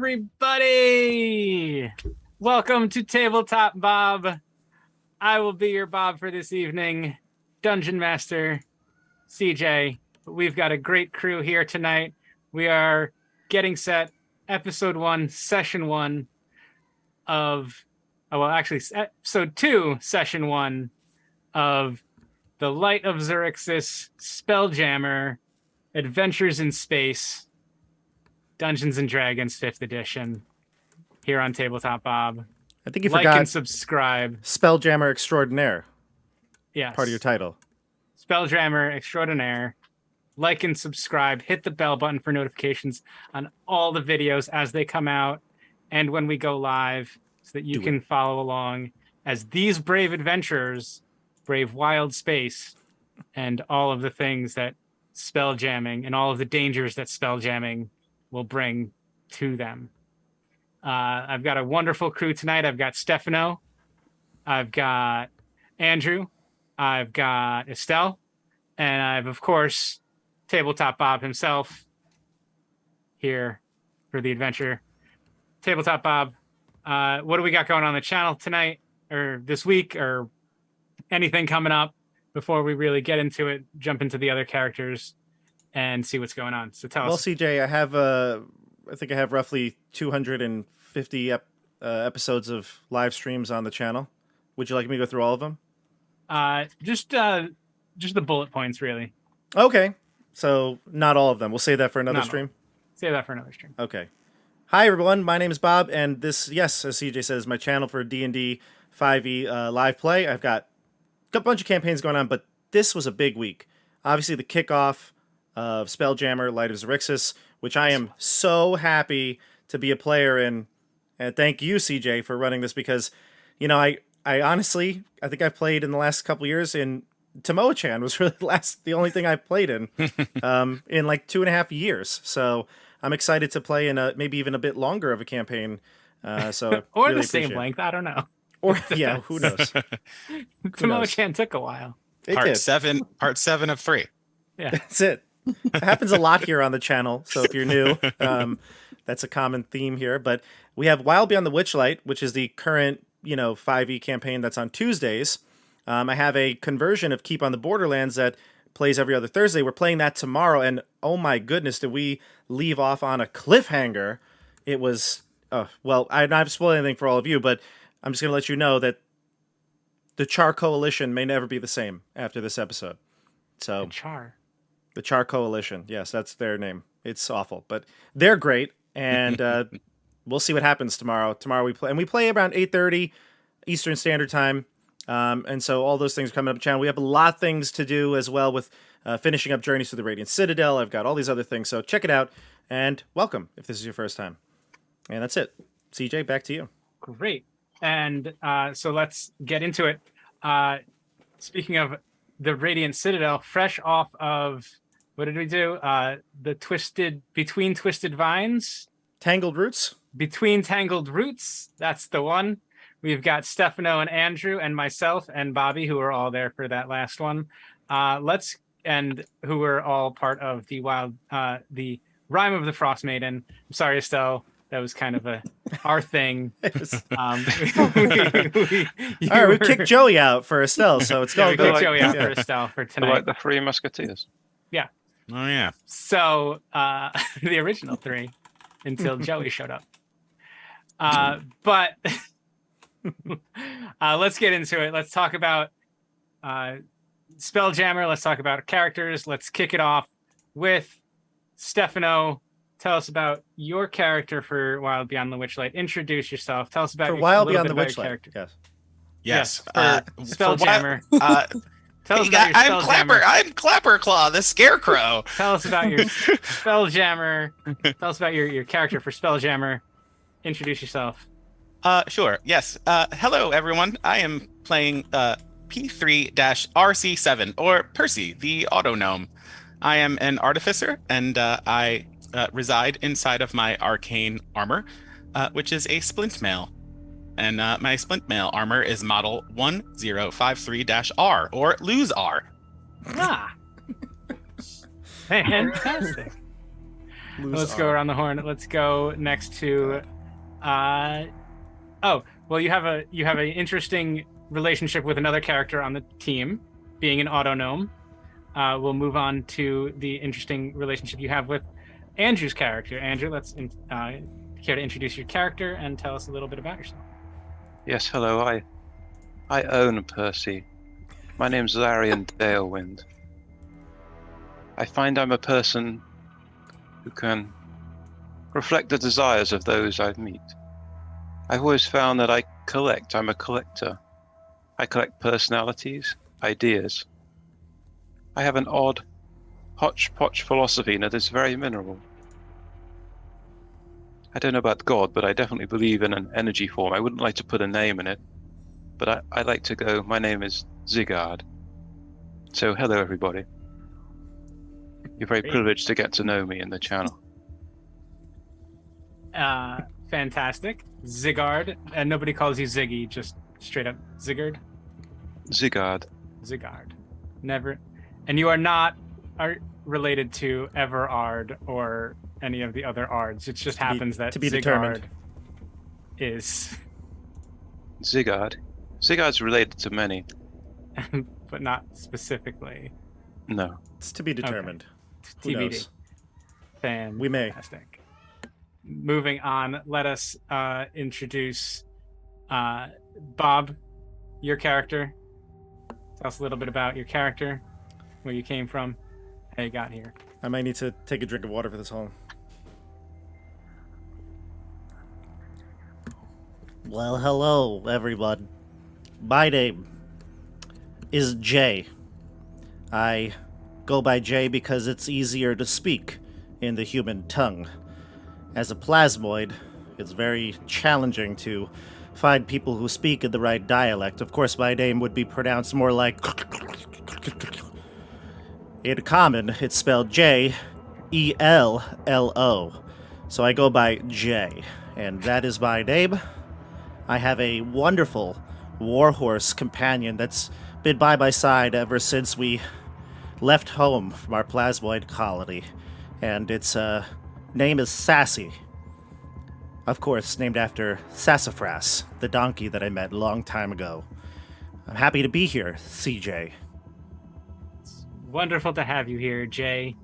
everybody! Welcome to Tabletop Bob. I will be your Bob for this evening, Dungeon Master CJ. We've got a great crew here tonight. We are getting set, episode 1, session 1 of, episode 2, session 1 of The Light of Xaryxis, Spelljammer, Adventures in Space, Dungeons and Dragons 5th edition, here on Tabletop Bob. I think you like forgot and subscribe. Spelljammer Extraordinaire. Yes. Part of your title. Spelljammer Extraordinaire. Like and subscribe. Hit the bell button for notifications on all the videos as they come out and when we go live so that you can follow along as these brave adventurers brave wild space and all of the things that spelljamming and all of the dangers that spelljamming will bring to them. I've got a wonderful crew tonight. I've got Stefano. I've got Andrew. I've got Estelle. And I've, of course, Tabletop Bob himself here for the adventure. Tabletop Bob, what do we got going on the channel tonight or this week or anything coming up before we really get into it, jump into the other characters and see what's going on? So tell us. Well, CJ, I think I have roughly 250 episodes of live streams on the channel. Would you like me to go through all of them? Just the bullet points, really. Okay. So not all of them. We'll save that for another stream. Save that for another stream. Okay. Hi, everyone. My name is Bob, and this, yes, as CJ says, is my channel for D&D 5e live play. I've got a bunch of campaigns going on, but this was a big week. Obviously, the kickoff of Spelljammer, Light of Xaryxis, which I am so happy to be a player in. And thank you, CJ, for running this because, you know, I honestly, I think I've played in the last couple of years in Tomoe-chan was really the only thing I played in like 2.5 years. So I'm excited to play in maybe even a bit longer of a campaign. So or really the same length, I don't know. Or yeah, who knows? Tomoe-chan took a while. Part 7 of 3. Yeah, that's it. It happens a lot here on the channel. So if you're new, that's a common theme here. But we have Wild Beyond the Witchlight, which is the current 5e campaign that's on Tuesdays. I have a conversion of Keep on the Borderlands that plays every other Thursday. We're playing that tomorrow, and oh my goodness, did we leave off on a cliffhanger. It was, well, I'm not spoiling anything for all of you, but I'm just going to let you know that the Char Coalition may never be the same after this episode. So the Char Coalition, yes, that's their name. It's awful, but they're great, and we'll see what happens tomorrow. Tomorrow we play around 8:30 Eastern Standard Time. And so all those things are coming up on the channel. We have a lot of things to do as well with finishing up Journeys to the Radiant Citadel. I've got all these other things. So check it out and welcome if this is your first time. And that's it. CJ, back to you. Great. And so let's get into it. Speaking of the Radiant Citadel, fresh off of, what did we do? Between Twisted Vines? Tangled Roots? Between Tangled Roots. That's the one. We've got Stefano and Andrew and myself and Bobby, who are all there for that last one. Who were all part of the the Rime of the Frost Maiden. I'm sorry, Estelle. That was kind of our thing. All right, we kicked Joey out for Estelle, so it's going to go. Joey out for Estelle for tonight. Like the Three Musketeers. Yeah. Oh yeah. So the original 3 until Joey showed up. But. Let's get into it. Let's talk about Spelljammer. Let's talk about characters. Let's kick it off with Stefano. Tell us about your character for Wild Beyond the Witchlight. Introduce yourself. Tell us about Wild Beyond the Witchlight. Yes. Spelljammer. Tell us about your Spelljammer. I'm Clapperclaw, the Scarecrow. Tell us about your Spelljammer. Tell us about your character for Spelljammer. Introduce yourself. Sure. Yes. Hello, everyone. I am playing P3-RC7, or Percy, the Auto Gnome. I am an artificer, and I reside inside of my arcane armor, which is a splint mail. And my splint mail armor is model 1053-R, or lose R. Ah. Fantastic. Let's go around the horn. Let's go next to. Oh, well, you have an interesting relationship with another character on the team, being an autognome. We'll move on to the interesting relationship you have with Andrew's character. Andrew, care to introduce your character and tell us a little bit about yourself? Yes, hello. I own Percy. My name's Larian Dalewind. I find I'm a person who can reflect the desires of those I meet. I've always found that I'm a collector. I collect personalities, ideas. I have an odd hodgepodge philosophy that is very mineral. I don't know about God, but I definitely believe in an energy form. I wouldn't like to put a name in it, but I like to go, my name is Zigard. So hello everybody. You're very privileged to get to know me in the channel. Fantastic. Zigard. And nobody calls you Ziggy, just straight up Zigard? Zigard. Never. And you are not related to Everard or any of the other Ards. It just happens that to be Zigard determined. Is. Zigard. Zigard's related to many. But not specifically. No. It's to be determined. Okay. Who TBD. knows? Fantastic. We may. Moving on, let us introduce Bob, your character. Tell us a little bit about your character, where you came from, how you got here. I might need to take a drink of water for this whole. Well, hello, everyone. My name is Jay. I go by Jay because it's easier to speak in the human tongue. As a plasmoid, it's very challenging to find people who speak in the right dialect. Of course, my name would be pronounced more like... In common, it's spelled J-E-L-L-O. So I go by Jay, and that is my name. I have a wonderful warhorse companion that's been by my side ever since we left home from our plasmoid colony, and its name is Sassy. Of course, named after Sassafras, the donkey that I met a long time ago. I'm happy to be here, CJ. It's wonderful to have you here, Jay,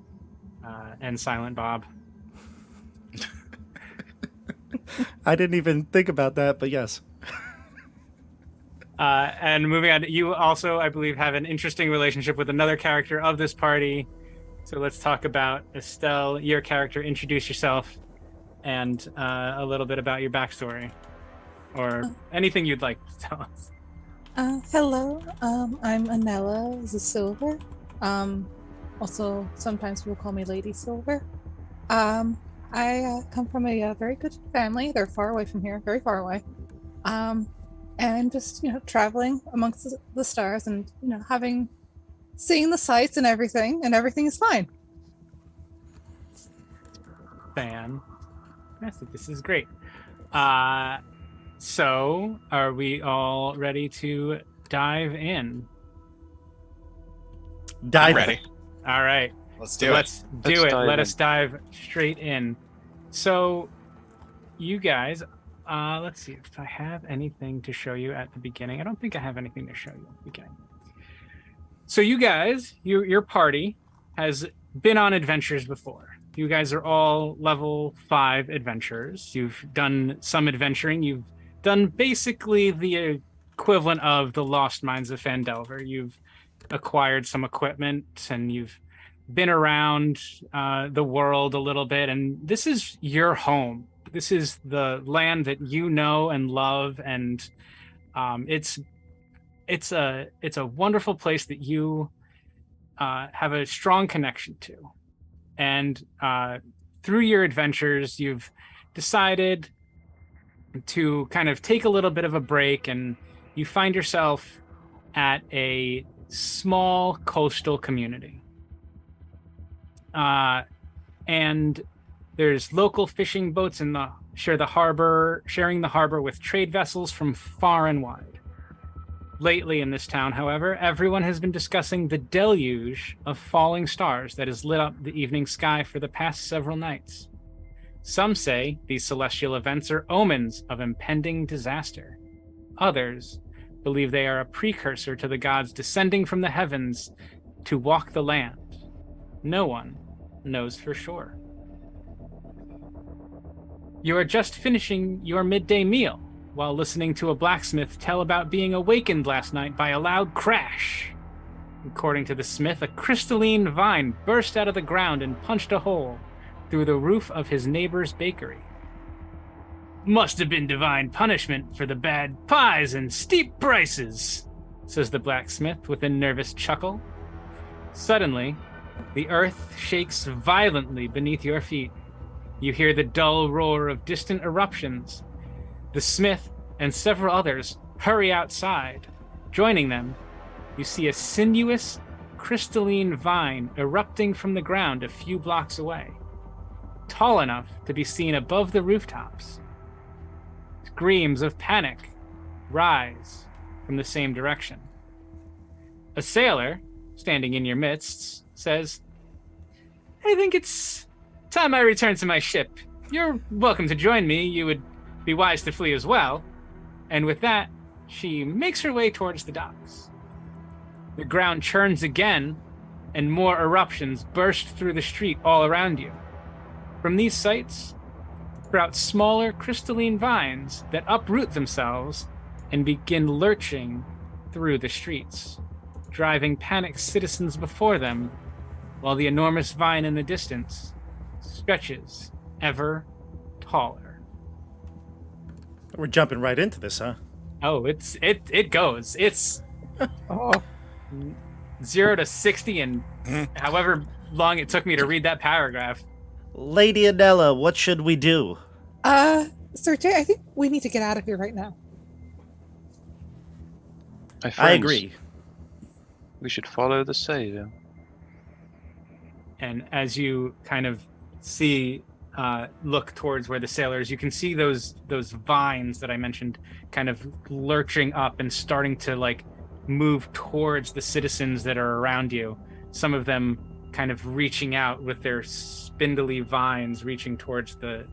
and Silent Bob. I didn't even think about that, but yes. And moving on, you also, I believe, have an interesting relationship with another character of this party. So let's talk about Estelle, your character. Introduce yourself and a little bit about your backstory or anything you'd like to tell us. Hello, I'm Anella the Silver. Also, sometimes people call me Lady Silver. I come from a very good family. They're far away from here, very far away. And just, traveling amongst the stars and, seeing the sights and everything is fine. Fantastic. This is great. So, are we all ready to dive in? Dive ready. All right. Let's do it. Let's do it. dive Let in. us dive straight in. So, you guys, let's see if I have anything to show you at the beginning. I don't think I have anything to show you at the beginning. So, you guys, your party has been on adventures before. You guys are all level 5 adventurers. You've done some adventuring. You've done basically the equivalent of the Lost Mines of Phandelver. You've acquired some equipment and you've been around the world a little bit, and this is your home. This is the land that you know and love, and it's a wonderful place that you have a strong connection to. And through your adventures, you've decided to kind of take a little bit of a break, and you find yourself at a small coastal community. And there's local fishing boats sharing the harbor with trade vessels from far and wide. Lately in this town, however, everyone has been discussing the deluge of falling stars that has lit up the evening sky for the past several nights. Some say these celestial events are omens of impending disaster. Others believe they are a precursor to the gods descending from the heavens to walk the land. No one knows for sure. You are just finishing your midday meal while listening to a blacksmith tell about being awakened last night by a loud crash. According to the smith, a crystalline vine burst out of the ground and punched a hole through the roof of his neighbor's bakery. Must have been divine punishment for the bad pies and steep prices, says the blacksmith with a nervous chuckle. Suddenly, the earth shakes violently beneath your feet. You hear the dull roar of distant eruptions. The smith and several others hurry outside. Joining them, you see a sinuous, crystalline vine erupting from the ground a few blocks away, tall enough to be seen above the rooftops. Screams of panic rise from the same direction. A sailor, standing in your midst, says, I think it's time I return to my ship. You're welcome to join me. You would be wise to flee as well. And with that, she makes her way towards the docks. The ground churns again, and more eruptions burst through the street all around you. From these sites sprout smaller crystalline vines that uproot themselves and begin lurching through the streets, driving panicked citizens before them, while the enormous vine in the distance stretches ever taller. We're jumping right into this, huh? Oh, it goes. It's Oh, 0 to 60 and however long it took me to read that paragraph. Lady Adela, what should we do? Sir Jay, I think we need to get out of here right now. My friends, I agree. We should follow the sailor. And as you kind of see, look towards where the sailors, you can see those vines that I mentioned kind of lurching up and starting to like move towards the citizens that are around you. Some of them kind of reaching out with their spindly vines, reaching towards the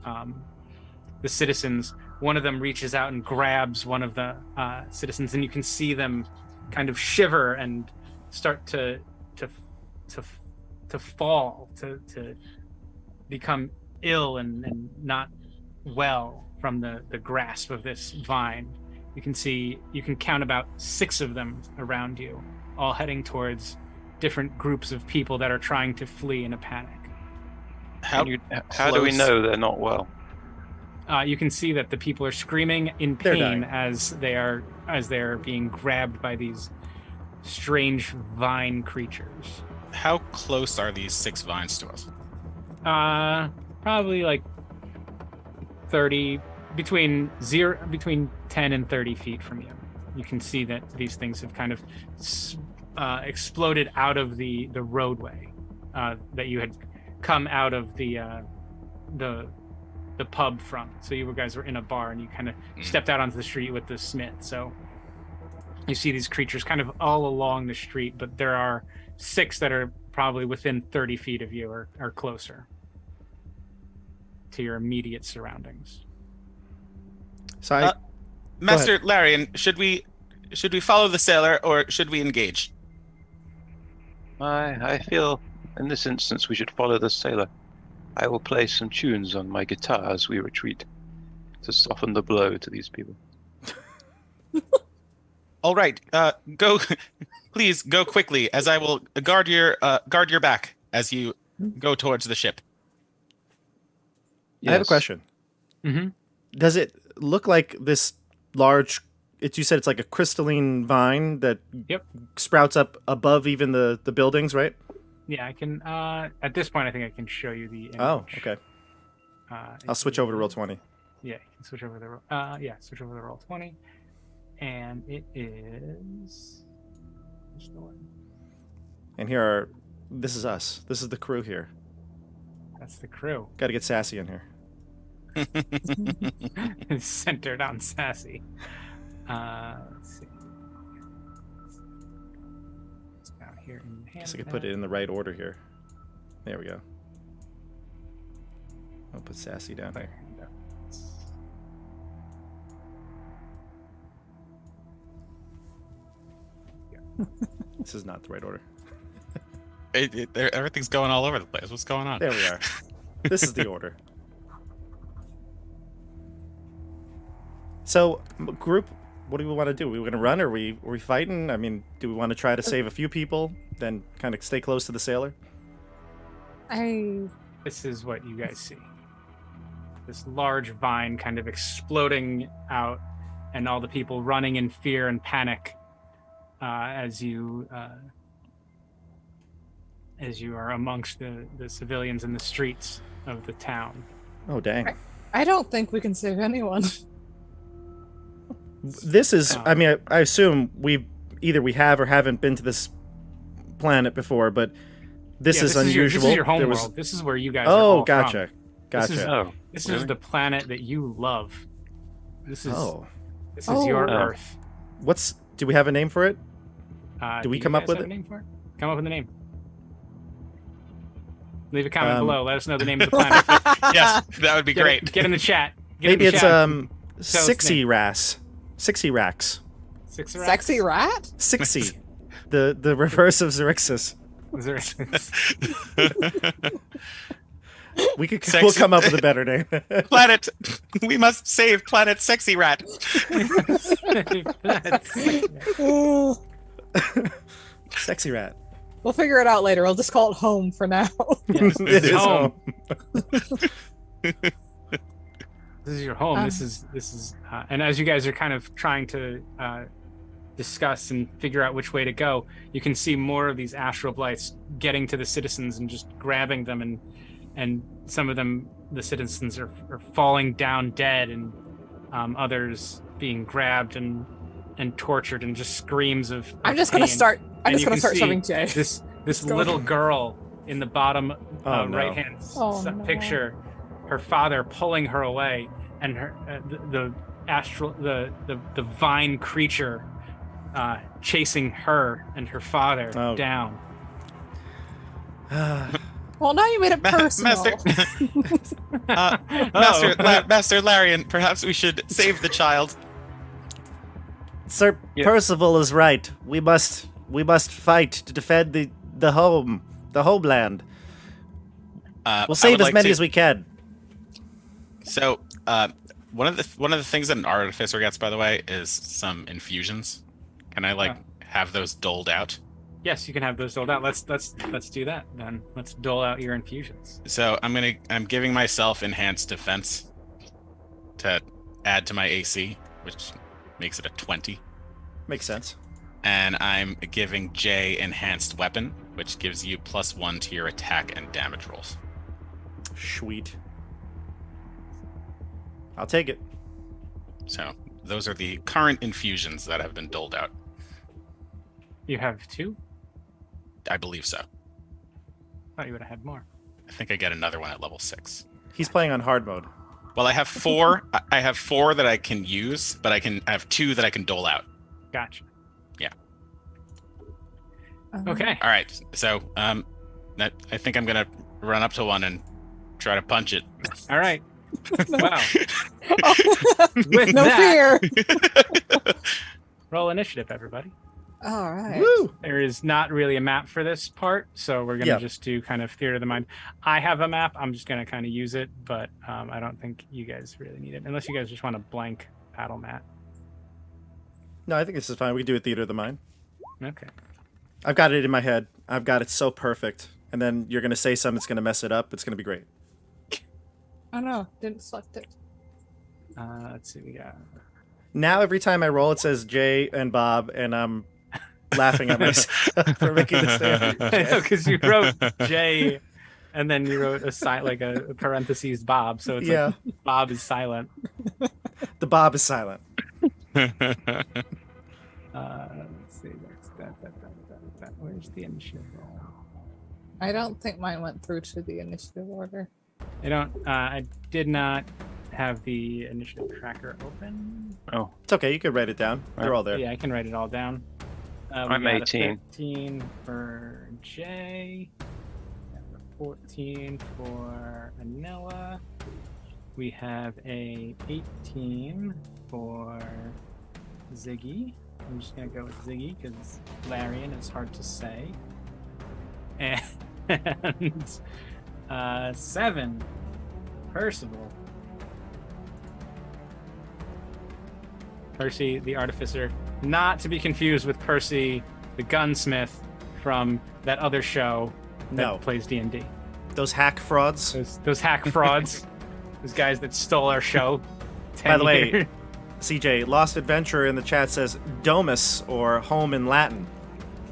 citizens. One of them reaches out and grabs one of the citizens, and you can see them kind of shiver and start to fall, to become ill and not well from the grasp of this vine. You can count about 6 of them around you, all heading towards different groups of people that are trying to flee in a panic. How do we know they're not well? You can see that the people are screaming in They're pain dying. as they are being grabbed by these strange vine creatures. How close are these 6 vines to us? Probably like 30, between 10 and 30 feet from you. You can see that these things have kind of exploded out of the roadway that you had come out of the pub from. So you guys were in a bar and you kind of stepped out onto the street with the smith. So you see these creatures kind of all along the street, but there are 6 that are probably within 30 feet of you or closer to your immediate surroundings. So Master Larian, should we follow the sailor or should we engage? I feel in this instance we should follow the sailor. I will play some tunes on my guitar as we retreat to soften the blow to these people. All right, go. Please go quickly, as I will guard your back as you go towards the ship. I have a Yes. question. Mm-hmm. Does it look like this large? You said it's like a crystalline vine that Yep. sprouts up above even the buildings, right? Yeah, I can. At this point, I think I can show you the image. Oh, okay. I'll I'll switch over to roll 20. Yeah, you can switch over the switch over the roll 20, and it is. Where's the one? And here are. This is us. This is the crew here. That's the crew. Got to get sassy in here. It's centered on sassy. Let's see. here in the Guess I could put it in the right order here. There we go. I'll put Sassy down here. This is not the right order. Everything's going all over the place. What's going on? There we are. This is the order. So, group, what do we want to do? Are we going to run? Are we fighting? I mean, do we want to try to save a few people, then kind of stay close to the sailor? This is what you guys see. This large vine kind of exploding out, and all the people running in fear and panic as you are amongst the civilians in the streets of the town. Oh, dang. I don't think we can save anyone. This is, I mean, I assume we have or haven't been to this planet before, but this is unusual. This is your home world. This is where you guys are all gotcha. from. Gotcha. This is the planet that you love. This is this is your Earth. Do we have a name for it? Do we come up with a name for it? Come up with a name. Leave a comment below. Let us know the name of the planet. Yes, that would be great. Get in the chat. Maybe it's Xaryxis. Xaryxis. Sexy rat? Sixy. The reverse of Xaryxis. We'll come up with a better name. Planet. We must save Planet Sexy Rat. Sexy rat. We'll figure it out later. I'll just call it home for now. Yes, It is home. This is your home. This is, and as you guys are kind of trying to discuss and figure out which way to go, you can see more of these astral blights getting to the citizens and just grabbing them, and some of them, the citizens are falling down dead, and others being grabbed and tortured, and just screams of I'm just gonna start shoving Jay. This little girl in the bottom right hand picture, her father pulling her away, and her the vine creature chasing her and her father down. Well, now you made it personal. Master Larian, perhaps we should save the child. Sir Percival is right. We must fight to defend the homeland. We'll save as many as we can. So, one of the things that an artificer gets, by the way, is some infusions. Can I have those doled out? Yes, you can have those doled out. Let's do that then. Let's dole out your infusions. So I'm giving myself enhanced defense to add to my AC, which makes it a 20. Makes sense. And I'm giving Jay enhanced weapon, which gives you +1 to your attack and damage rolls. Sweet. I'll take it. So those are the current infusions that have been doled out. You have 2? I believe so. Thought you would have had more. I think I get another one at level 6. He's playing on hard mode. Well, I have 4. I have 4 that I can use, but I have 2 that I can dole out. Gotcha. Yeah. Okay. All right. So, I think I'm gonna run up to one and try to punch it. All right. Wow. With no fear. Roll initiative, everybody. All right. Woo! There is not really a map for this part, so we're going to just do kind of theater of the mind. I have a map. I'm just going to kind of use it, but I don't think you guys really need it, unless you guys just want a blank battle mat. No, I think this is fine. We can do a theater of the mind. Okay. I've got it in my head. I've got it so perfect. And then you're going to say something that's going to mess it up. It's going to be great. Oh, no. Didn't select it. Let's see. We got... Now every time I roll, it says Jay and Bob, and I'm laughing at myself for making this statement. Because you wrote J, and then you wrote a parentheses Bob, so it's like Bob is silent. The Bob is silent. Let's see. Where's the initiative roll? I don't think mine went through to the initiative order. I did not have the initiative tracker open. Oh, it's okay. You could write it down. They're all there. Yeah, I can write it all down. I'm got 18. A 13 for Jay. We have a 14 for Anella. We have a 18 for Ziggy. I'm just gonna go with Ziggy because Larian is hard to say. And 7, Percival. Percy, the artificer, not to be confused with Percy, the gunsmith from that other show that plays D&D. Those hack frauds. Those hack frauds. Those guys that stole our show. By the way, CJ, Lost Adventurer in the chat says Domus, or home in Latin.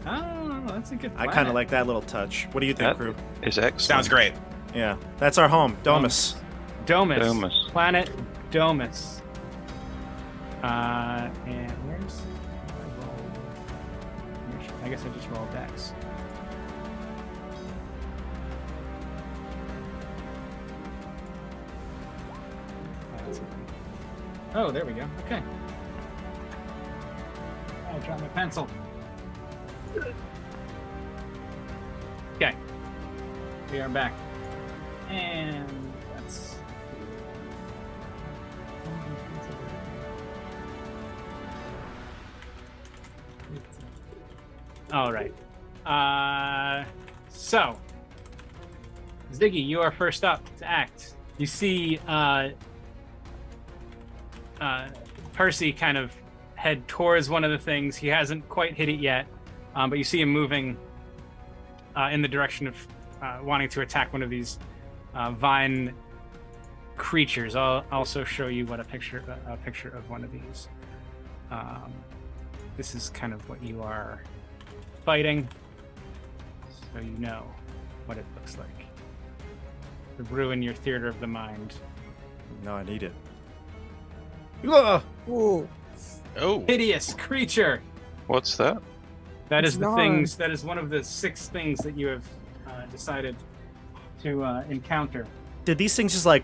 Oh, that's a good I planet. kind of like that little touch. What do you think, That crew? is excellent. Sounds great. Yeah, that's our home, Domus. Domus. Planet Domus. And where's my roll? I guess I just rolled Dex. Oh, there we go. Okay. I dropped my pencil. Okay. We are back. And that's... All right. So, Ziggy, you are first up to act. You see Percy kind of head towards one of the things. He hasn't quite hit it yet, but you see him moving in the direction of wanting to attack one of these vine creatures. I'll also show you what a picture of one of these. This is kind of what you are fighting, so you know what it looks like. To ruin your theater of the mind. No, I need it. Ugh! Ooh. Oh. Hideous creature. What's that? That It's is the large. things. That is one of the 6 things that you have decided to encounter. Did these things just like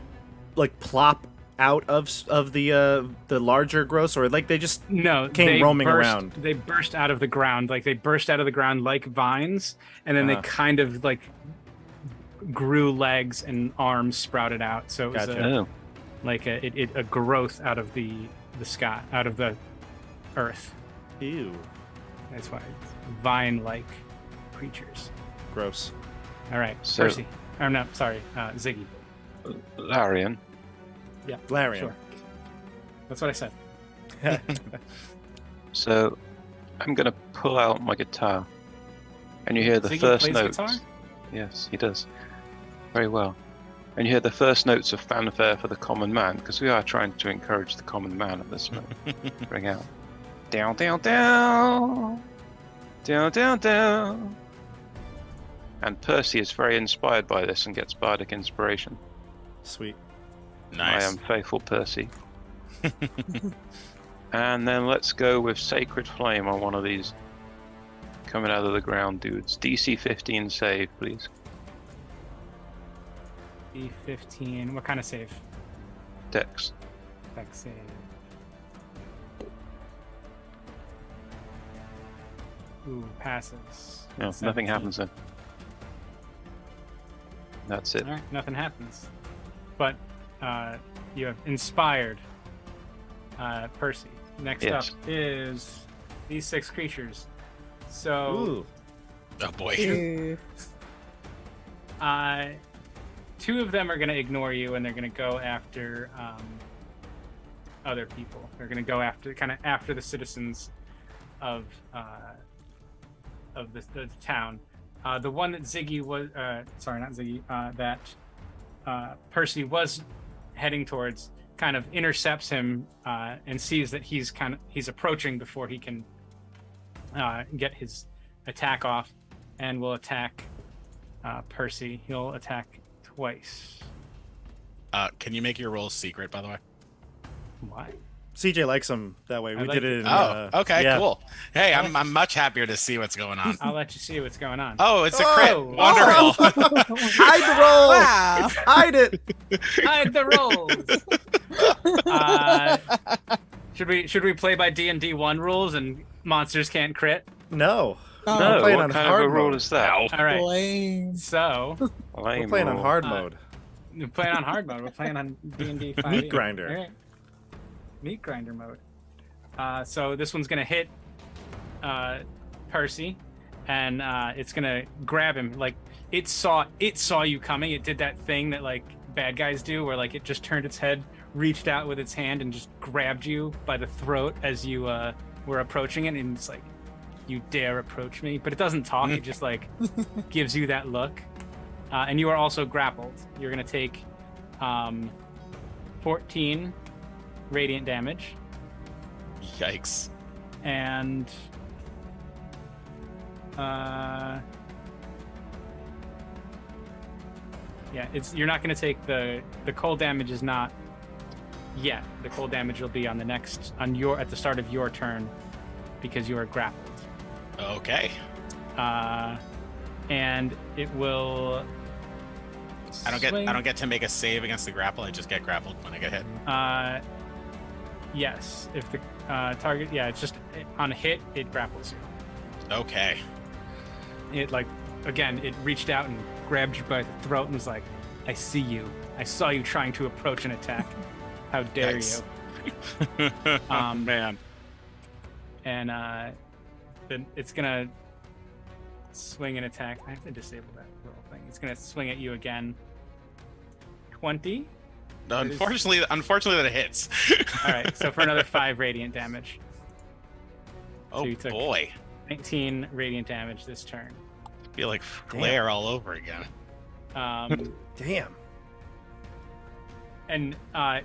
plop out of the larger growths, or like they just No, came they roaming burst, around? They burst out of the ground, like vines, and then they kind of like grew legs and arms sprouted out. So it was Gotcha. Oh. a growth out of the sky, out of the earth. Ew, That's why it's vine-like creatures. gross. All right, So- Percy. Or no, sorry, Ziggy. Larian. Yeah, Larian. sure. That's what I said. So, I'm gonna pull out my guitar, and you hear the Ziggy first plays notes. guitar? Yes, he does. Very well. And you hear the first notes of fanfare for the common man, because we are trying to encourage the common man at this moment. Bring out. Down, down, down. Down, down, down. And Percy is very inspired by this and gets bardic inspiration. Sweet. Nice. I am faithful Percy. And then let's go with Sacred Flame on one of these coming out of the ground dudes. DC 15 save, please. D15. What kind of save? Dex. Dex save. Ooh, passes. No, nothing 17. happens then. That's it. All right, nothing happens. But you have inspired Percy. Next Yes. up is these 6 creatures. So Ooh. Oh boy. Ew. 2 of them are going to ignore you, and they're going to go after other people. They're going to go after the citizens of the town. The one that Ziggy was, not Ziggy, that Percy was heading towards, kind of intercepts him and sees that he's approaching before he can get his attack off, and will attack Percy. He'll attack twice. Can you make your rolls secret, by the way? Why? CJ likes them that way. We like did it it. in. Oh, okay, yeah. cool. Hey, I'm much happier to see what's going on. I'll let you see what's going on. Oh, it's a crit. Oh. Wonderful. Hide the roll. Wow. Hide it. Hide the rolls. Should we play by D&D 1 rules and monsters can't crit? No. Oh, No, playing what on kind of hard a rule mode. is that? Ow. All right. Lame. So We're playing on hard mode. we're playing on hard mode. We're playing on D&D 5e. Meat grinder. All right. Meat grinder mode. So this one's gonna hit Percy, and it's gonna grab him. Like it saw you coming. It did that thing that like bad guys do, where like it just turned its head, reached out with its hand, and just grabbed you by the throat as you were approaching it, and it's like, you dare approach me? But it doesn't talk. It just like gives you that look. And you are also grappled. You're gonna take 14 radiant damage, Yikes. and yeah, you're not gonna take the cold damage is not yet. The cold damage will be on the next at the start of your turn, because you are grappled. Okay. And it will. I don't get to make a save against the grapple. I just get grappled when I get hit. Yes, if the target, it's just on a hit, it grapples you. Okay. It it reached out and grabbed you by the throat and was like, "I see you. I saw you trying to approach an attack. How dare Yikes. you?" Man. And then it's gonna swing an attack. I have to disable that little thing. It's gonna swing at you again. 20. Unfortunately, that hits. All right, so for another 5 radiant damage. Oh you took boy. 19 radiant damage this turn. I feel like flare all over again. Damn. And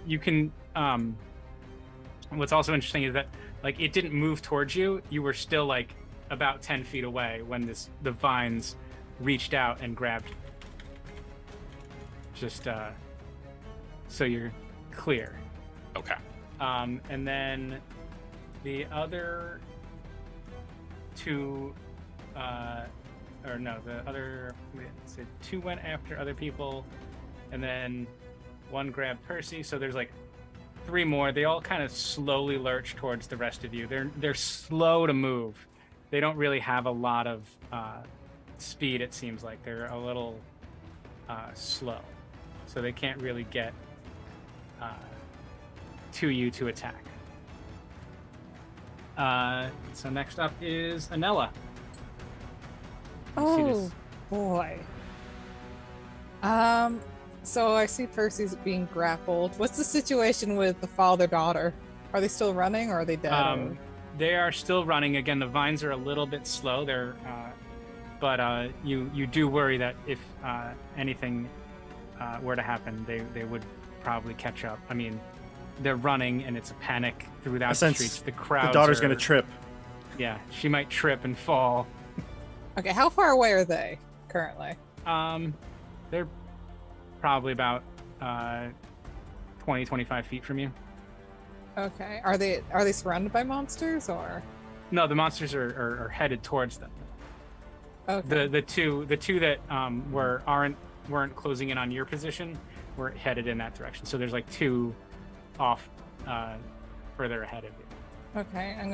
you can. What's also interesting is that like it didn't move towards you. You were still like about 10 feet away when the vines reached out and grabbed you. Just so you're clear. Okay. And then the other two, the other, let's say 2 went after other people, and then 1 grabbed Percy. So there's like 3 more. They all kind of slowly lurch towards the rest of you. They're slow to move. They don't really have a lot of speed. It seems like they're a little slow, so they can't really get to you to attack. So next up is Anella. Oh boy. So I see Percy's being grappled. What's the situation with the father-daughter? Are they still running, or are they dead? They are still running. Again, the vines are a little bit slow. But you do worry that if anything were to happen, they would probably catch up. I mean, they're running, and it's a panic throughout the streets. The crowd. The daughter's gonna trip. Yeah, she might trip and fall. Okay, how far away are they currently? They're probably about 20, 25 feet from you. Okay, are they surrounded by monsters, or? No, the monsters are headed towards them. Okay. The two that weren't closing in on your position were headed in that direction. So there's like 2 off further ahead of you. Okay, I'm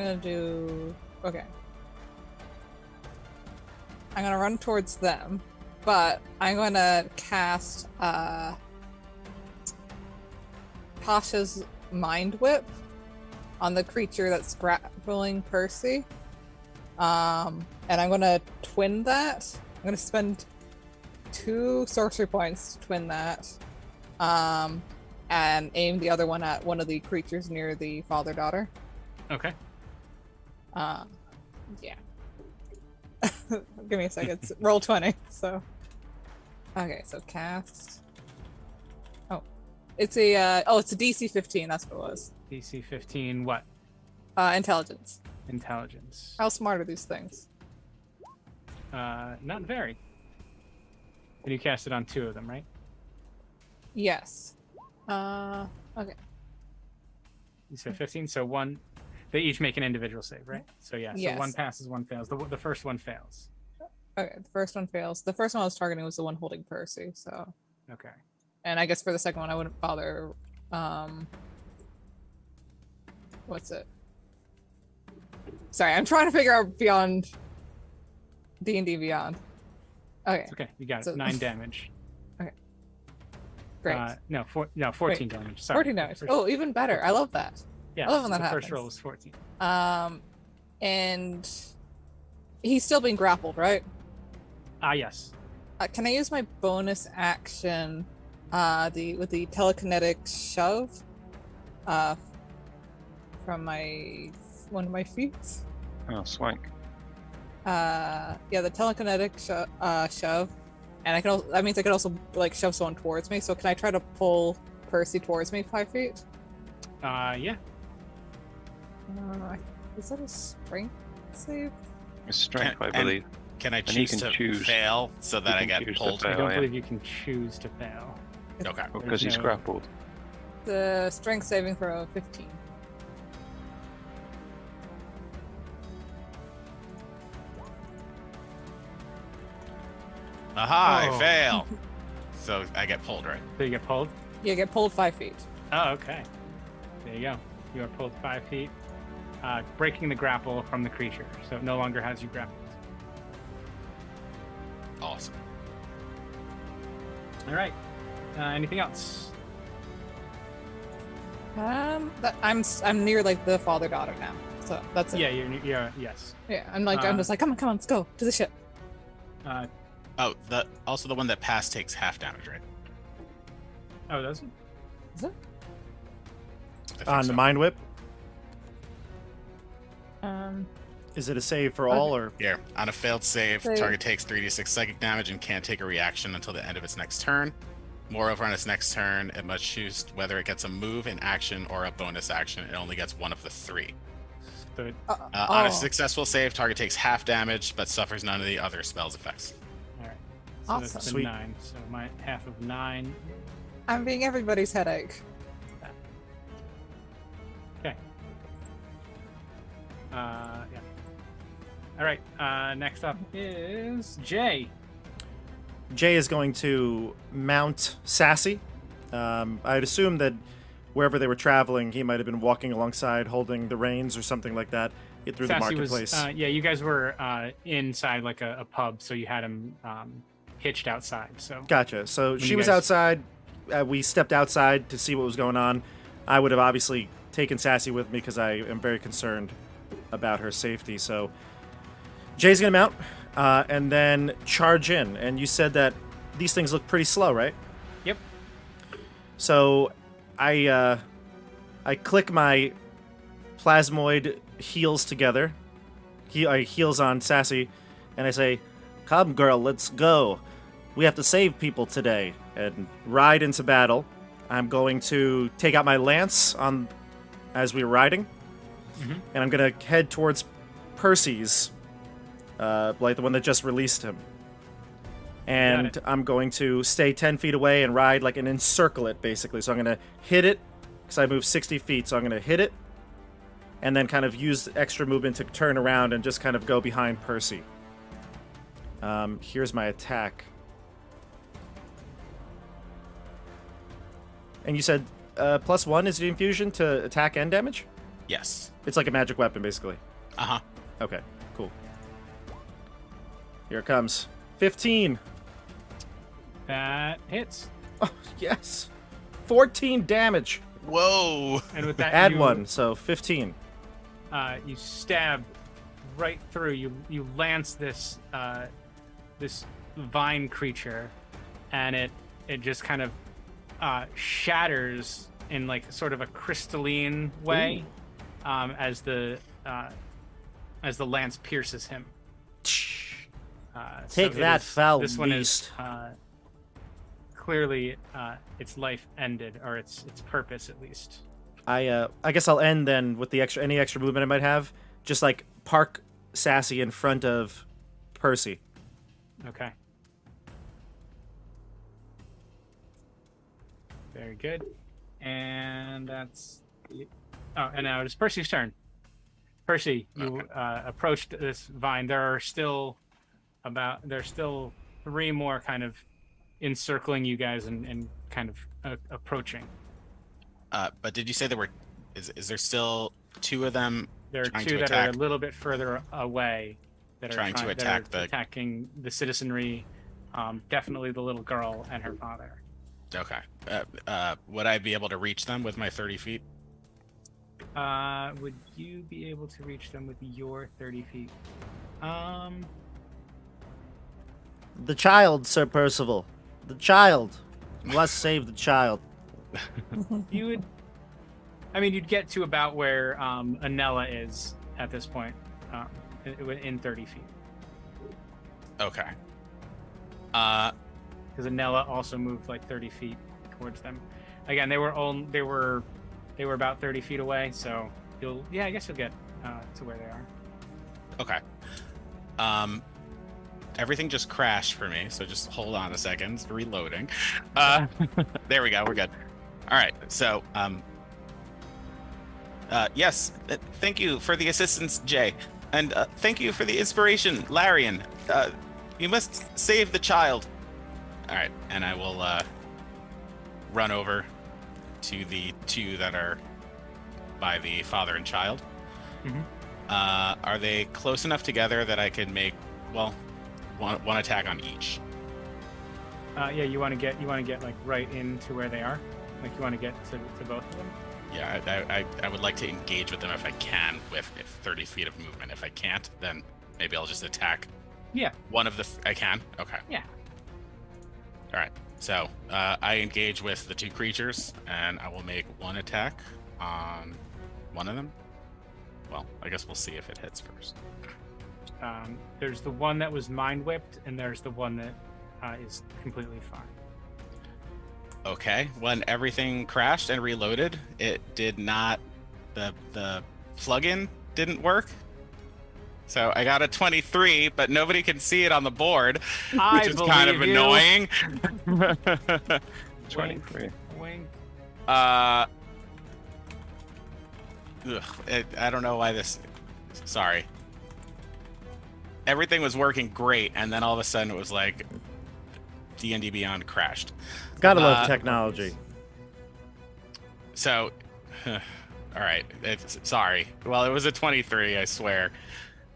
gonna run towards them, but I'm gonna cast Pasha's Mind Whip on the creature that's grappling Percy. And I'm gonna twin that. I'm gonna spend 2 sorcery points to twin that. And aim the other one at one of the creatures near the father-daughter. Okay. Yeah. Give me a second. Roll 20. So. Okay, so cast. Oh, it's a DC 15. That's what it was. DC 15. What? Intelligence. Intelligence. How smart are these things? Not very. And you cast it on 2 of them, right? Yes. Okay. You said 15, so 1. They each make an individual save, right? So yeah, so Yes. 1 passes, 1 fails. The first one fails. Okay, the first one fails. The first one I was targeting was the one holding Percy, so. Okay. And I guess for the second one, I wouldn't bother. What's it? Sorry, I'm trying to figure out beyond D&D Beyond. Okay, It's okay. You got it. So- 9 damage. great. No, 14 damage. Sorry. 14 damage. Oh, even better. I love that. Yeah. I love when that the first happens. roll was 14. And he's still being grappled, right? Yes. Can I use my bonus action, with the telekinetic shove, from one of my feet? Oh, swank. Yeah, the telekinetic shove, and I can. That means I can also like shove someone towards me. So can I try to pull Percy towards me 5 feet? Yeah. Is that a strength save? It's strength, I And- believe. Can I And you choose can to choose- fail so that I can get choose to pulled? I fail. don't yeah. believe you can choose to fail. Okay. Because he's no- grappled. The strength saving throw 15. Aha! Oh. I fail. So I get pulled, right? So you get pulled. You get pulled 5 feet. Oh, okay. There you go. You are pulled 5 feet, breaking the grapple from the creature, so it no longer has you grappled. Awesome. All right. Anything else? I'm near like the father daughter now, so that's it. Yeah, you're yes. Yeah, I'm just like, come on, let's go to the ship. Oh, the one that passed takes half damage, right? Oh, does it? Is it? I think On so. the Mind Whip, Is is it a save for all or? Here, on a failed save, Save. target takes 3d6 psychic damage and can't take a reaction until the end of its next turn. Moreover, on its next turn, it must choose whether it gets a move, an action, or a bonus action. It only gets one of the 3. So it, On a successful save, target takes half damage but suffers none of the other spell's effects. all right. So Awesome. that's the Sweet. 9. So my half of 9. I'm being everybody's headache. Okay. Yeah. All right. Next up is Jay. Jay is going to mount Sassy. I'd assume that wherever they were traveling, he might have been walking alongside, holding the reins or something like that through the Sassy marketplace. was. Yeah, you guys were inside like a pub, so you had him hitched outside. So Gotcha. So she you was guys- outside. We stepped outside to see what was going on. I would have obviously taken Sassy with me because I am very concerned about her safety. So Jay's going to mount and then charge in. And you said that these things look pretty slow, right? Yep. So I click my plasmoid heels together. I heels on Sassy, and I say, "Come, girl, let's go. We have to save people today," and ride into battle. I'm going to take out my lance as we're riding, and I'm going to head towards Percy's, like the one that just released him. And Got it. I'm going to stay 10 feet away and ride like and encircle it, basically. So I'm going to hit it, because I move 60 feet, so I'm going to hit it, and then kind of use extra movement to turn around and just kind of go behind Percy. Here's my attack. And you said +1 is the infusion to attack and damage? Yes. It's like a magic weapon, basically. Uh-huh. Okay, cool. Here it comes. 15. That hits. Oh, yes. 14 damage. Whoa! And with that, Add you, 1, so 15. You stab right through. You lance this this vine creature, and it just kind of shatters in like sort of a crystalline way as the lance pierces him. Take it that, is- foul this one beast. is clearly its life ended, or its purpose at least. I guess I'll end then with the any extra movement I might have. Just like park Sassy in front of Percy. Okay. Very good. And that's... Oh, and now it's Percy's turn. Percy, you approached this vine. There's still 3 more kind of encircling you guys and kind of approaching. But did you say there were... Is there still 2 of them There are trying 2 to that are a attack? little bit further away that are Trying to attack attacking the citizenry. Definitely the little girl and her father. Okay. Would I be able to reach them with my 30 feet? Would you be able to reach them with your 30 feet? The child, Sir Percival. The child. You must save the child. You would. I mean, you'd get to about where Anella is at this point, in 30 feet. Okay. Because Anella also moved like 30 feet towards them. Again, they were about 30 feet away, so I guess you'll get to where they are. Okay. Everything just crashed for me, so just hold on a second. It's reloading. There we go. We're good. All right. So, yes. Thank you for the assistance, Jay, and thank you for the inspiration, Larian. You must save the child. All right, and I will run over to the two that are by the father and child. Mm-hmm. Are they close enough together that I can make one attack on each? Yeah, you want to get like right into where they are. Like you want to get to both of them. Yeah, I would like to engage with them if I can with 30 feet of movement. If I can't, then maybe I'll just attack. Yeah. One of the. I can. Okay. Yeah. All right. So I engage with the two creatures, and I will make one attack on one of them. Well, I guess we'll see if it hits first. There's the one that was mind whipped, and there's the one that is completely fine. Okay. When everything crashed and reloaded, it did not. The plugin didn't work. So I got a 23, but nobody can see it on the board, which is kind of annoying. 23. Wink. I don't know why this. Sorry. Everything was working great, and then all of a sudden it was like D&D Beyond crashed. Gotta love technology. So, all right. Sorry. Well, it was a 23, I swear.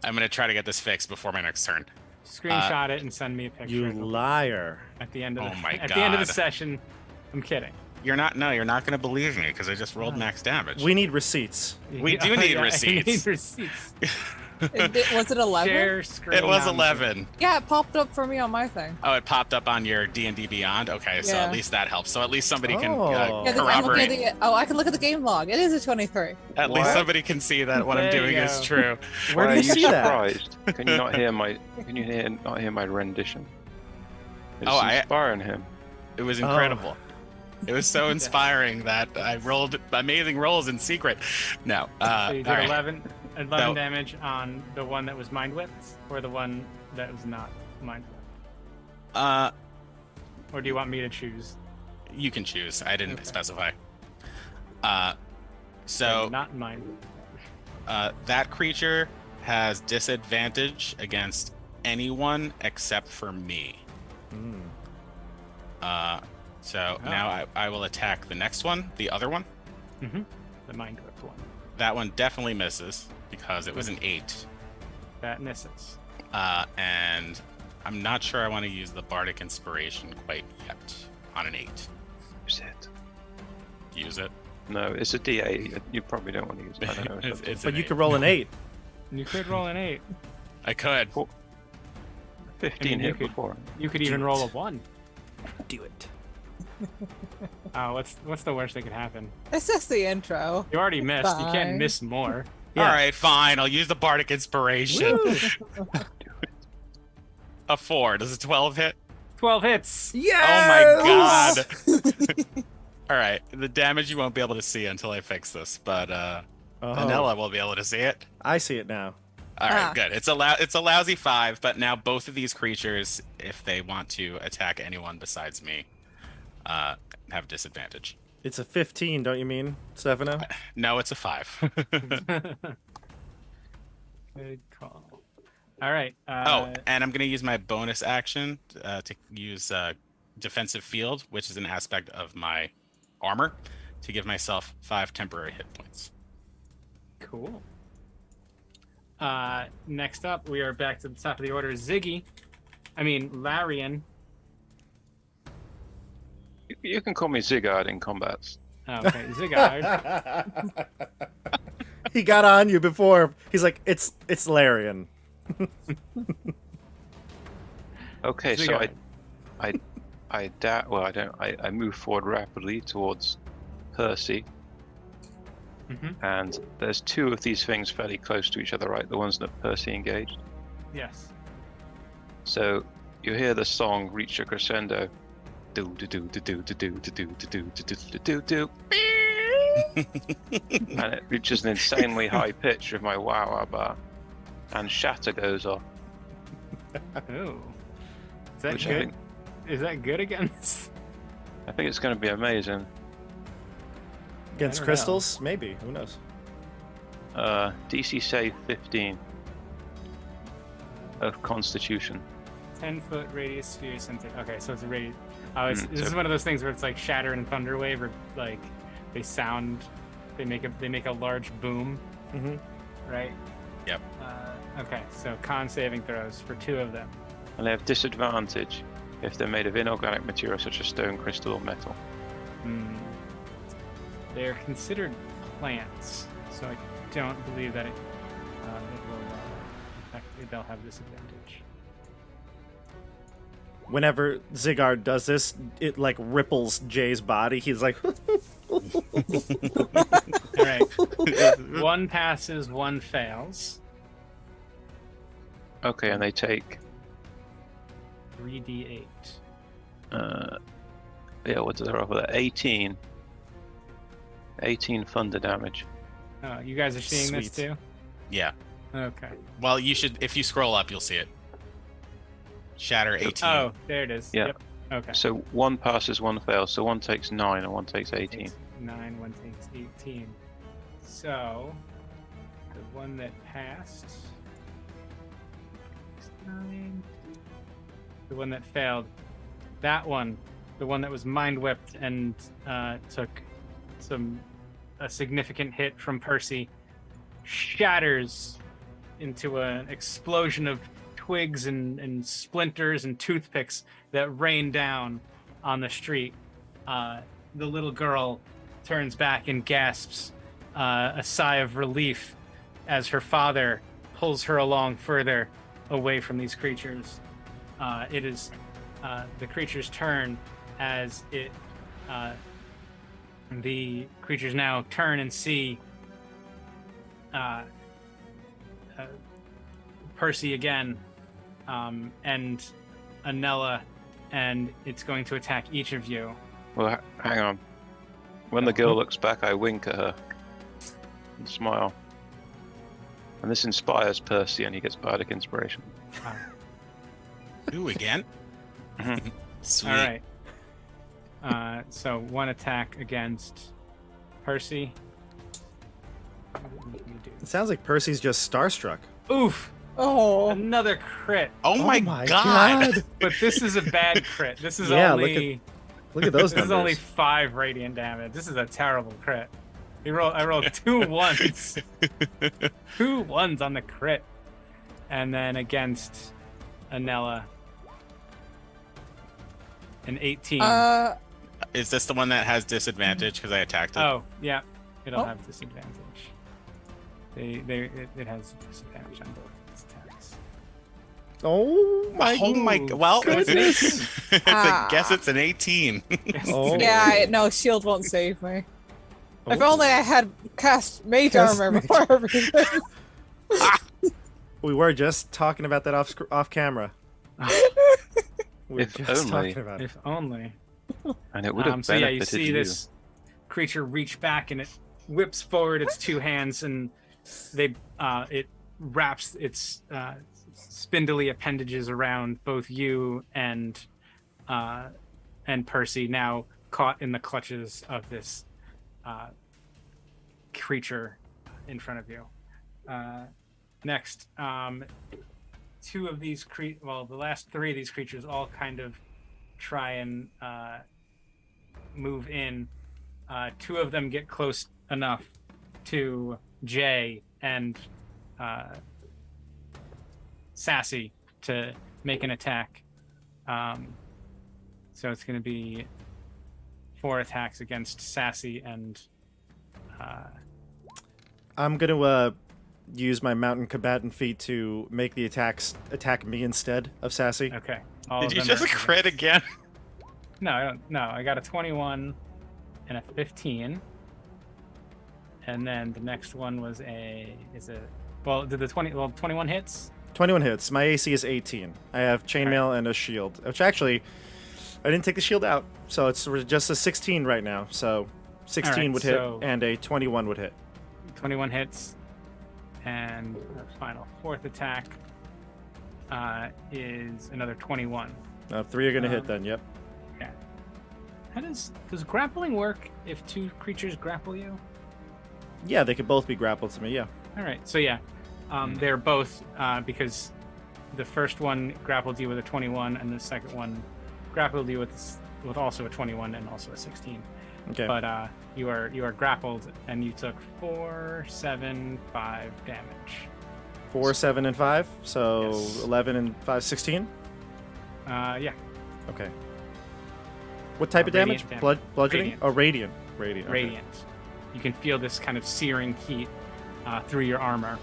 I'm going to try to get this fixed before my next turn. Screenshot it and send me a picture. You liar. At the end of the the end of the session. I'm kidding. You're not going to believe me because I just rolled max damage. We need receipts. We do need receipts. I need receipts. Was it 11? Share screen It was on 11. Yeah, it popped up for me on my thing. Oh, it popped up on your D&D Beyond? Okay, so at least that helps. So at least somebody can Oh. Yeah, I'm looking corroborate. at I can look at the game log. It is a 23. At least somebody can see that what I'm There you doing is go. true. Where Why do are you you see that? surprised? Can you not hear my? Not hear my rendition? It's inspiring him. It was incredible. It was so inspiring that I rolled amazing rolls in secret. No. So you did all right. 11 So- damage on the one that was mind whipped, or the one that was not mind whipped? Or do you want me to choose? You can choose. I didn't Okay. specify. Not mind whipped. That creature has disadvantage against anyone except for me. Mm. So now I will attack the next one, the other one. Mm-hmm. The mind whipped one. That one definitely misses because it was an 8. That misses. And I'm not sure I want to use the Bardic Inspiration quite yet on an 8. Use it. Use it. No, it's a D8. You probably don't want to use it. I don't know. It's But an you 8. could roll an 8. You could roll an 8. I could. 15 I mean, you hit could- before. You could even roll a 1. Do it. Oh, what's the worst that could happen? It's just the intro. You already missed. You can't Fine. miss more. Yeah. All right, fine. I'll use the Bardic Inspiration. Woo! A 4. Does a 12 hit? 12 hits. Yes! Oh my god. All right. The damage you won't be able to see until I fix this, but Vanilla will be able to see it. I see it now. All right, Ah. good. It's a lousy 5, but now both of these creatures, if they want to attack anyone besides me, have disadvantage. It's a 15, don't you mean, Stefano? No, it's a 5. Good call. All right. Oh, and I'm going to use my bonus action to use defensive field, which is an aspect of my armor, to give myself 5 temporary hit points. Cool. Next up, we are back to the top of the order. Larian. You can call me Zigguard in combats. Oh, okay, Zigguard. He got on you before. He's like, it's Larian. Okay, Zigguard. so I move forward rapidly towards Percy. And there's two of these things fairly close to each other, right? The ones that Percy engaged. Yes. So you hear the song reach a crescendo. Do do do do do do do do do do do do do. And it reaches an insanely high pitch with my wow bar, and shatter goes off. Oh. Is that Which I good? think- Is that good against? I think it's going to be amazing. Against I don't crystals? Maybe. Who knows? DC save 15 of Constitution. 10-foot radius sphere center. Okay, so it's a radius. This so- is one of those things where it's like Shatter and Thunderwave, or like they make a large boom, Mm-hmm. right? Yep. Okay, so con saving throws for 2 of them. And they have disadvantage if they're made of inorganic material such as stone, crystal, or metal. They are considered plants, so I don't believe that it will they'll have disadvantage. Whenever Zigguard does this, it like ripples Jay's body. He's like, All right. 1 passes, 1 fails. Okay, and they take 3d8. what do they roll for that? 18 thunder damage. Oh, you guys are seeing this Sweet. too? Yeah. Okay. Well, you should. If you scroll up, you'll see it. Shatter 18. Oh, there it is. Yeah. Yep. Okay. So 1 passes, 1 fails. So 1 takes 9 and 1 takes 18. Takes 9, 1 takes 18. So, the one that passed. Takes 9. The one that failed. That one. The one that was mind whipped and took a significant hit from Percy. Shatters into an explosion of twigs and splinters and toothpicks that rain down on the street. The little girl turns back and gasps a sigh of relief as her father pulls her along further away from these creatures. It is the creature's turn as the creatures now turn and see Percy again, and Anella, and it's going to attack each of you. Well, hang on. When the girl looks back, I wink at her and smile. And this inspires Percy, and he gets bardic inspiration. Ooh, again? Mhm. Sweet. All right. So 1 attack against Percy. What do you do? it sounds like Percy's just starstruck. Oof! Oh, Another crit. Oh my, my god. But this is a bad crit. This is Yeah, only Look at those this is only numbers. 5 radiant damage. This is a terrible crit. I rolled 2 1s. 2 1s on the crit. And then against Anella, an 18. Is this the one that has disadvantage because I attacked it? Oh, yeah. It'll Oh. have disadvantage. It has disadvantage on both its attacks. Oh my! Oh my! Well, goodness. I guess it's an 18. Oh. yeah, no, shield won't save me. If Oh. only I had cast mage Cast armor mage- before everything. We were just talking about that off camera. We were If just only. talking about it. If only. And it would have So yeah, benefited you see this creature reach back and it whips forward its 2 hands and it wraps its spindly appendages around both you and Percy, now caught in the clutches of this creature in front of you. Next, 2 of these the last 3 of these creatures all kind of try and move in. 2 of them get close enough to Jay and Sassy to make an attack. So it's going to be 4 attacks against Sassy and. I'm going to use my mountain combatant feat to make the attacks attack me instead of Sassy. Okay. All Did of you them just are crit against- again? No, I don't. No, I got a 21 and a 15. And then the next one was well, did the 21 hits? 21 hits. My AC is 18. I have chainmail and a shield, which actually I didn't take the shield out, so it's just a 16 right now. So 16 Alright, would hit so- and a 21 would hit. 21 hits. And the final 4th attack is another 21. 3 are going to hit then. Yep. Yeah. How does grappling work if 2 creatures grapple you? Yeah, they could both be grappled to me. Yeah. All right. So yeah, they're both because the first one grappled you with a 21, and the second one grappled you with also a 21 and also a 16. Okay. But you are grappled, and you took 4, 7, 5 damage. 4, 7, and 5. So Yes. 11 and 5, 16. Yeah. Okay. What type of damage? Radiant damage. Bludgeoning? Radiant. Oh, radiant. Radiant. Okay. Radiant. You can feel this kind of searing heat through your armor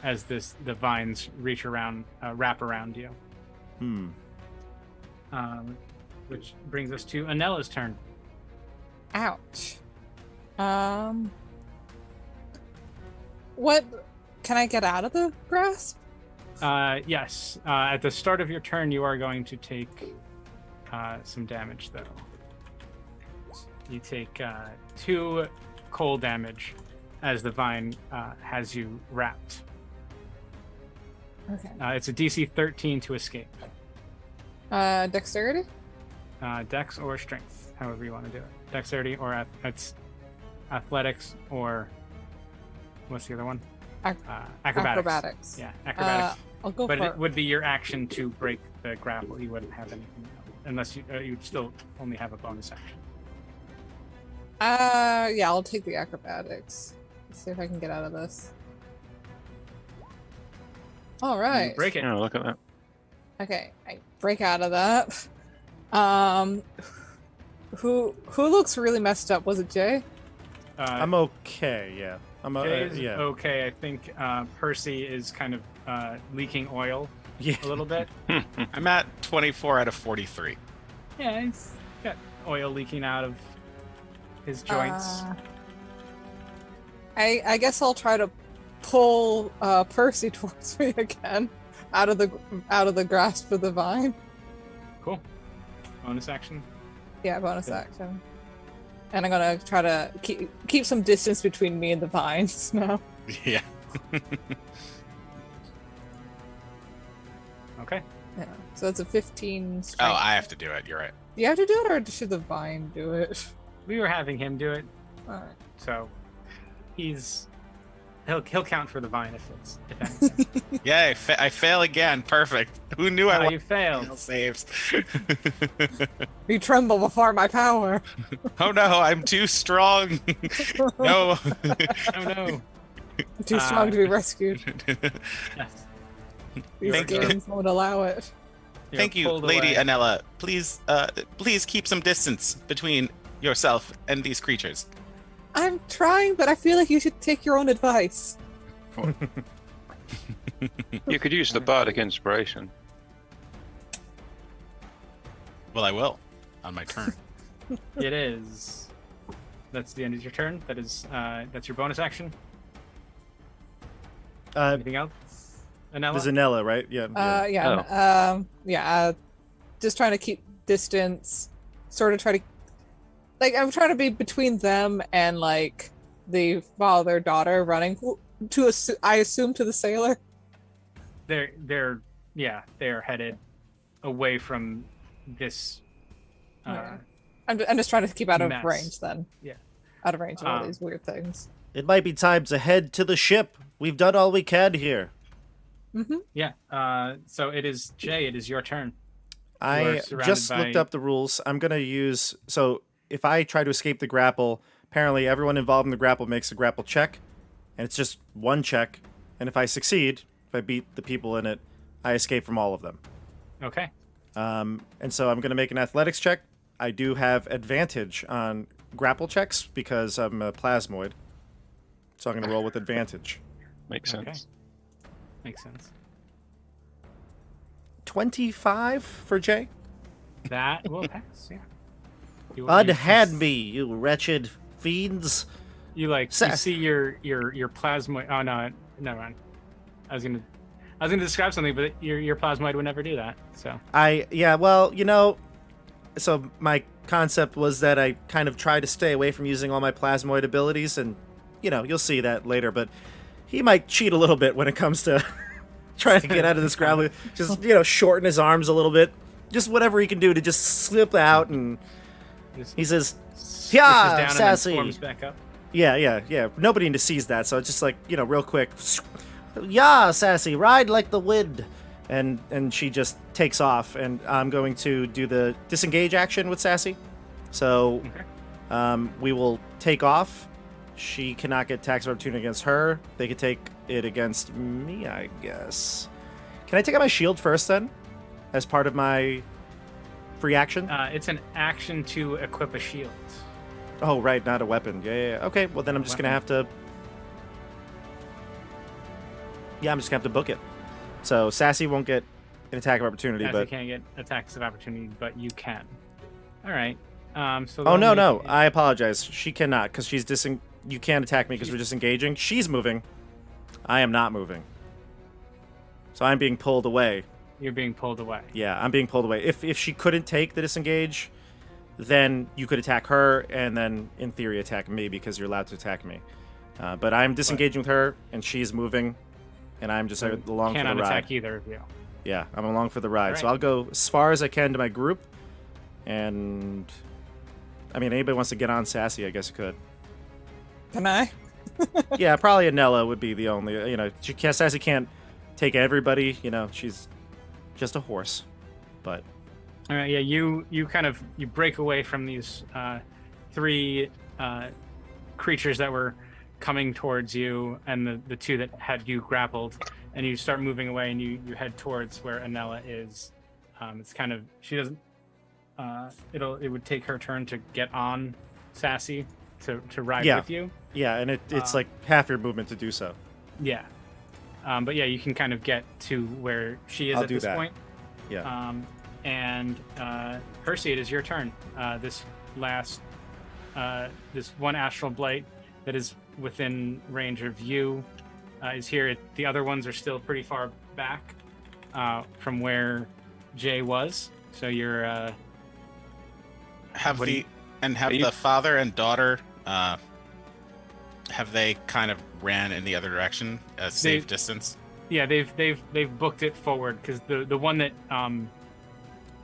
as the vines wrap around you. Which brings us to Anella's turn. Ouch. What can I get out of the grasp? Yes. At the start of your turn, you are going to take some damage, though. You take 2 cold damage as the vine has you wrapped. Okay. It's a DC 13 to escape. Dexterity? Dex or strength, however you want to do it. Dexterity or it's athletics or what's the other one? Acrobatics. Acrobatics. Yeah, acrobatics. I'll go But for it would be your action to break the grapple. You wouldn't have anything else, unless you'd still only have a bonus action. Yeah, I'll take the acrobatics. Let's see if I can get out of this. All You right. break it. Oh, look at that. Okay, I break out of that. Who looks really messed up? Was it Jay? I'm okay. Yeah. Jay is yeah. okay. I think Percy is kind of leaking oil Yeah. a little bit. I'm at 24 out of 43. Yeah, he's got oil leaking out of his joints. I guess I'll try to pull Percy towards me again, out of the grasp of the vine. Cool. Bonus action. Yeah, bonus Good. action. And I'm gonna try to keep some distance between me and the vines now. Yeah. Okay. Yeah. So that's a 15 Oh, strength. I have to do it. You're right. Do you have to do it, or should the vine do it? We were having him do it, Alright. so he'll count for the vine if anything. Yay! I fail again. Perfect. Who knew I You failed. wanted saves? You tremble before my power. Oh no! I'm too strong. No. Oh no. Too strong to be rescued. Yes. These Thank you. games won't allow it. You're Thank you, pulled Lady away. Anella. Please keep some distance between yourself and these creatures. I'm trying, but I feel like you should take your own advice. You could use the bardic inspiration. Well, I will on my turn. It is. That's the end of your turn. That's your bonus action. Anything else? Anella? Zanella, right? Yeah. Just trying to keep distance. Sort of try to, I'm trying to be between them and the father-daughter running I assume to the sailor. They're headed away from this. Yeah. I'm just trying to keep out of Mess. range then. Yeah. Out of range of all these weird things. It might be time to head to the ship. We've done all we can here. Mm-hmm. Yeah. So it is Jay. It is your turn. I surrounded just by- looked up the rules. I'm going to use... So if I try to escape the grapple, apparently everyone involved in the grapple makes a grapple check. And it's just one check. And if I succeed, if I beat the people in it, I escape from all of them. Okay. And so I'm going to make an athletics check. I do have advantage on grapple checks because I'm a plasmoid. So I'm going to roll with advantage. Makes Okay. sense. Makes sense. 25 for Jay. That will pass. Yeah. You Unhand me, you wretched fiends. You like Sa- you see your plasmoid. Oh no, never mind. I was gonna describe something, but your plasmoid would never do that. So So my concept was that I kind of try to stay away from using all my plasmoid abilities, and you'll see that later. But he might cheat a little bit when it comes to trying to get out of this grappling. Just shorten his arms a little bit, just whatever he can do to just slip out. And he says, squishes "Yeah, down and then sassy." forms back up. Yeah. Nobody sees that, so it's just like real quick. Yeah, sassy, ride like the wind. And she just takes off, and I'm going to do the disengage action with Sassy. So we will take off. She cannot get tax opportunity against her. They could take it against me, I guess. Can I take out my shield first, then? As part of my free action? It's an action to equip a shield. Oh, right, not a weapon. Yeah. Okay, well, then I'm just going to have to... Yeah, I'm just going to have to book it. So Sassy won't get an attack of opportunity, Sassy but... can't get attacks of opportunity, but you can. All right. So Oh, no. I apologize. She cannot, because she's You can't attack me because we're disengaging. She's moving. I am not moving. So I'm being pulled away. You're being pulled away. Yeah, I'm being pulled away. If she couldn't take the disengage, then you could attack her, and then, in theory, attack me, because you're allowed to attack me. But I'm disengaging with her, and she's moving, and I'm just along for the Cannot ride. attack either of you. Yeah, I'm along for the ride. Right. So I'll go as far as I can to my group, and... I mean, anybody wants to get on Sassy, I guess you could. Can I? Yeah, probably Anella would be the only... Sassy can't take everybody, she's just a horse. But... All right, yeah, you break away from these three creatures that were coming towards you, and the two that had you grappled, and you start moving away, and you head towards where Anella is. It's kind of she doesn't. It would take her turn to get on Sassy to ride with you. Yeah, and it's like half your movement to do so. Yeah, but yeah, you can kind of get to where she is I'll at do this that. point. Yeah. And Percy, it is your turn. This one astral blight that is within range of you is here. The other ones are still pretty far back from where Jay was. So you're. Have the father and daughter? Have they kind of ran in the other direction, a safe distance? Yeah, they've booked it forward, because the one that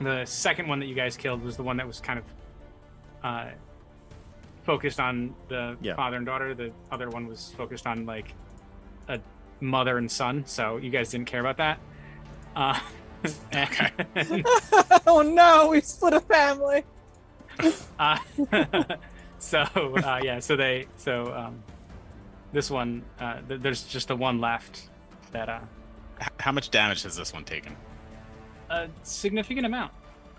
the second one that you guys killed was the one that was kind of focused on the father and daughter. The other one was focused on like a mother and son. So you guys didn't care about that. Okay. Oh no, we split a family. This one there's just the one left that How much damage has this one taken? a significant amount.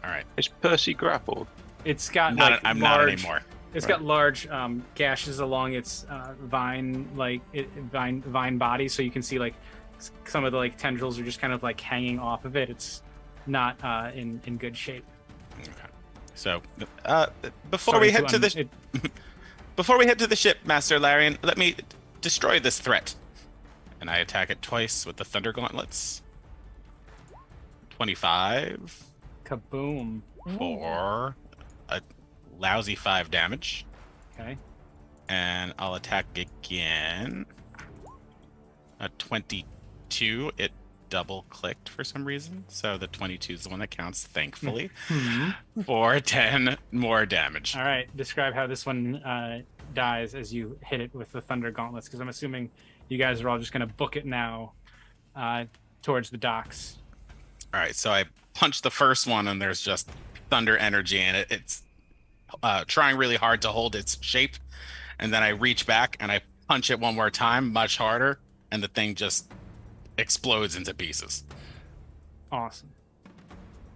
All right. Is Percy grappled? It's got I'm not anymore. It's got large gashes along its vine body, so you can see like some of the like tendrils are just kind of like hanging off of it. It's not in good shape. Okay. So before we head to the ship, Master Larian, let me destroy this threat. And I attack it twice with the Thunder Gauntlets. 25 Kaboom. for a lousy 5 damage. Okay. And I'll attack again. A 22. It double clicked for some reason. So the 22 is the one that counts, thankfully. For 10 more damage. All right. Describe how this one dies as you hit it with the Thunder Gauntlets, because I'm assuming you guys are all just going to book it now towards the docks. All right. So I punch the first one, and there's just thunder energy in it. It's trying really hard to hold its shape. And then I reach back and I punch it one more time, much harder. And the thing just explodes into pieces. Awesome.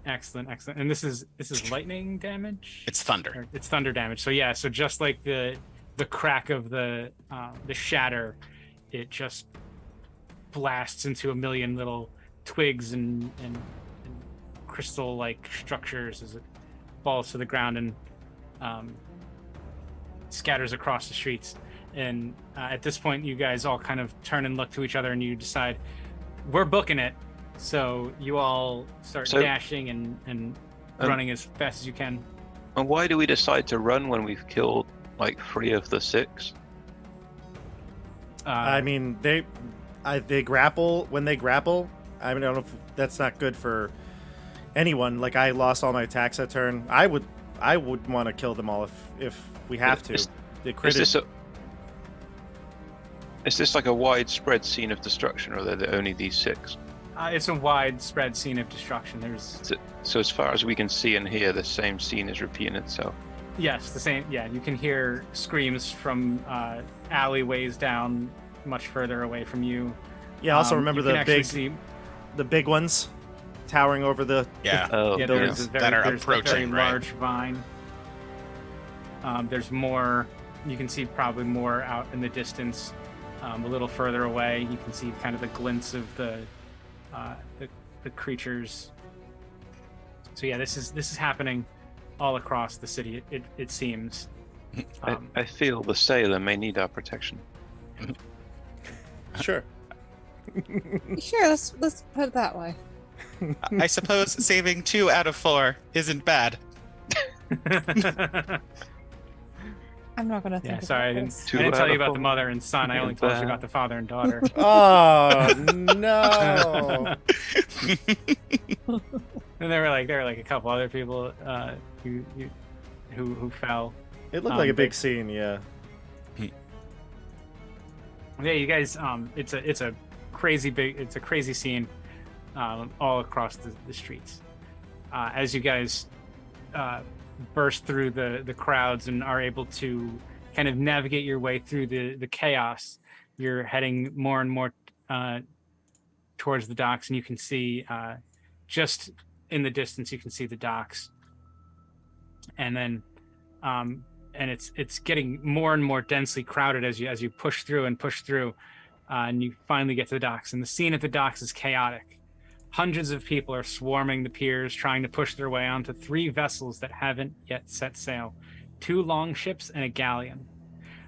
Excellent. And this is lightning damage? It's thunder. Or it's thunder damage. So yeah, so just like the crack of the shatter, it just blasts into a million little twigs and crystal-like structures as it falls to the ground and scatters across the streets. And at this point, you guys all kind of turn and look to each other, and you decide, we're booking it. So you all start dashing and running as fast as you can. And why do we decide to run when we've killed like 3 of the 6? I mean, they grapple when they grapple. I mean, I don't know if that's not good for anyone. Like, I lost all my attacks that turn. I would want to kill them all if we have to. Is this like a widespread scene of destruction, or are there only these 6? It's a widespread scene of destruction. So as far as we can see and hear, the same scene is repeating itself. Yes, the same. Yeah, you can hear screams from alleyways down much further away from you. Yeah. Also, remember the big ones towering over the buildings that are approaching. A very large vine. There's more. You can see probably more out in the distance. A little further away, you can see kind of the glints of the creatures. So yeah, this is happening all across the city. It seems. I feel the sailor may need our protection. Sure. Sure, let's put it that way. I suppose saving 2 out of 4 isn't bad. I'm not going to think. Yeah, sorry, I didn't tell you about the mother and son. I only told you about the father and daughter. Oh no! And there were like a couple other people who fell. It looked like a big scene, yeah. Yeah, you guys. It's a crazy scene, all across the streets. As you guys burst through the crowds and are able to kind of navigate your way through the chaos, you're heading more and more towards the docks, and you can see just in the distance, you can see the docks, and then and it's getting more and more densely crowded as you push through, and you finally get to the docks. And the scene at the docks is chaotic. Hundreds of people are swarming the piers, trying to push their way onto 3 vessels that haven't yet set sail, 2 longships and a galleon.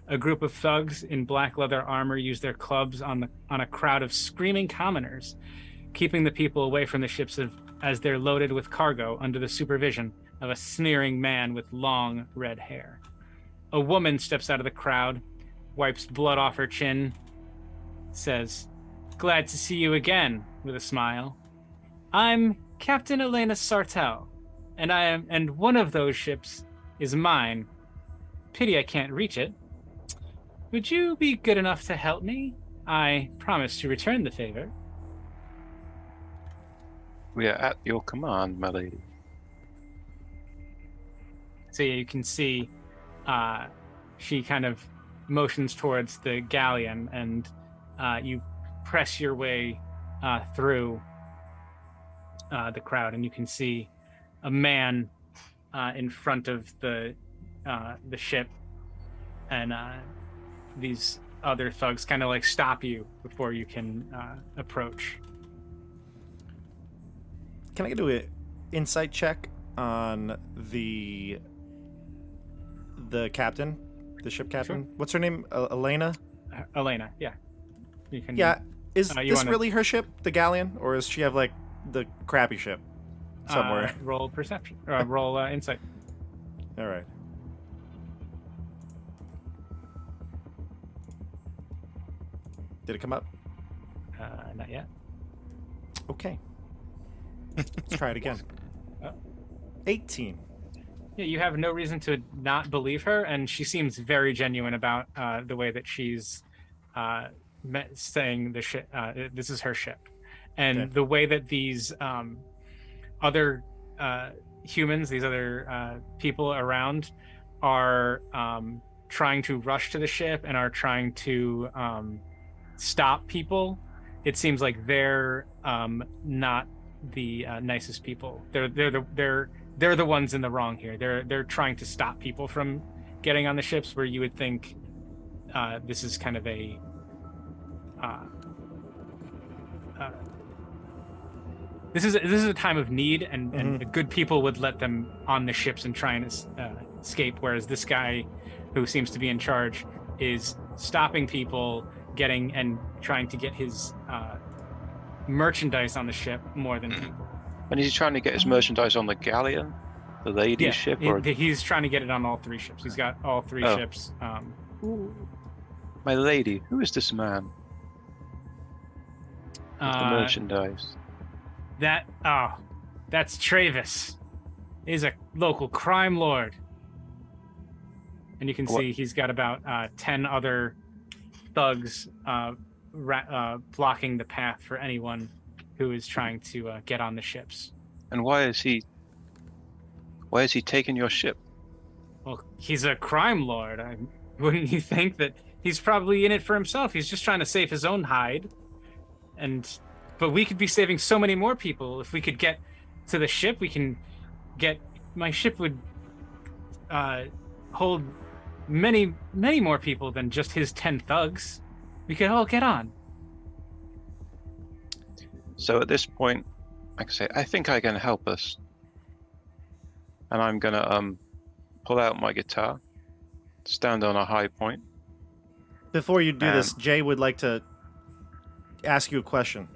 A group of thugs in black leather armor use their clubs on a crowd of screaming commoners, keeping the people away from the ships as they're loaded with cargo under the supervision of a sneering man with long red hair. A woman steps out of the crowd, wipes blood off her chin, says, "Glad to see you again," with a smile. "I'm Captain Elena Sartell, and one of those ships is mine. Pity I can't reach it. Would you be good enough to help me? I promise to return the favor." We are at your command, my lady. So yeah, you can see she kind of motions towards the galleon, and you press your way through the crowd, and you can see a man in front of the ship, and these other thugs kind of like stop you before you can approach. Can I do an insight check on the captain, the ship captain? Sure. What's her name? Elena? Elena, yeah. You can. Yeah. Is this really her ship, the galleon, or does she have like the crappy ship somewhere? Roll perception. Roll insight. All right. Did it come up? Not yet. Okay. Let's try it again. 18. Yeah, you have no reason to not believe her, and she seems very genuine about the way that she's saying the ship. This is her ship, and Okay. the way that these other humans, these other people around, are trying to rush to the ship and are trying to stop people. It seems like they're not the nicest people. They're the ones in the wrong here. They're trying to stop people from getting on the ships, where you would think this is kind of a this is a time of need, and the good people would let them on the ships and try and escape, whereas this guy who seems to be in charge is stopping people getting and trying to get his merchandise on the ship more than people. And is he trying to get his merchandise on the galleon, the ladies' ship? Or... He's trying to get it on all 3 ships. He's got all 3 ships. My lady, who is this man? With the merchandise. That's Travis. He's a local crime lord. And you can see he's got about 10 other thugs blocking the path for anyone who is trying to get on the ships. And why is he taking your ship? Well, he's a crime lord. Wouldn't you think that he's probably in it for himself? He's just trying to save his own hide. But we could be saving so many more people. If we could get to the ship, we can get... My ship would hold many, many more people than just his 10 thugs. We could all get on. So at this point, I can say, I think I can help us. And I'm going to pull out my guitar, stand on a high point. Before you do this, Jay would like to ask you a question.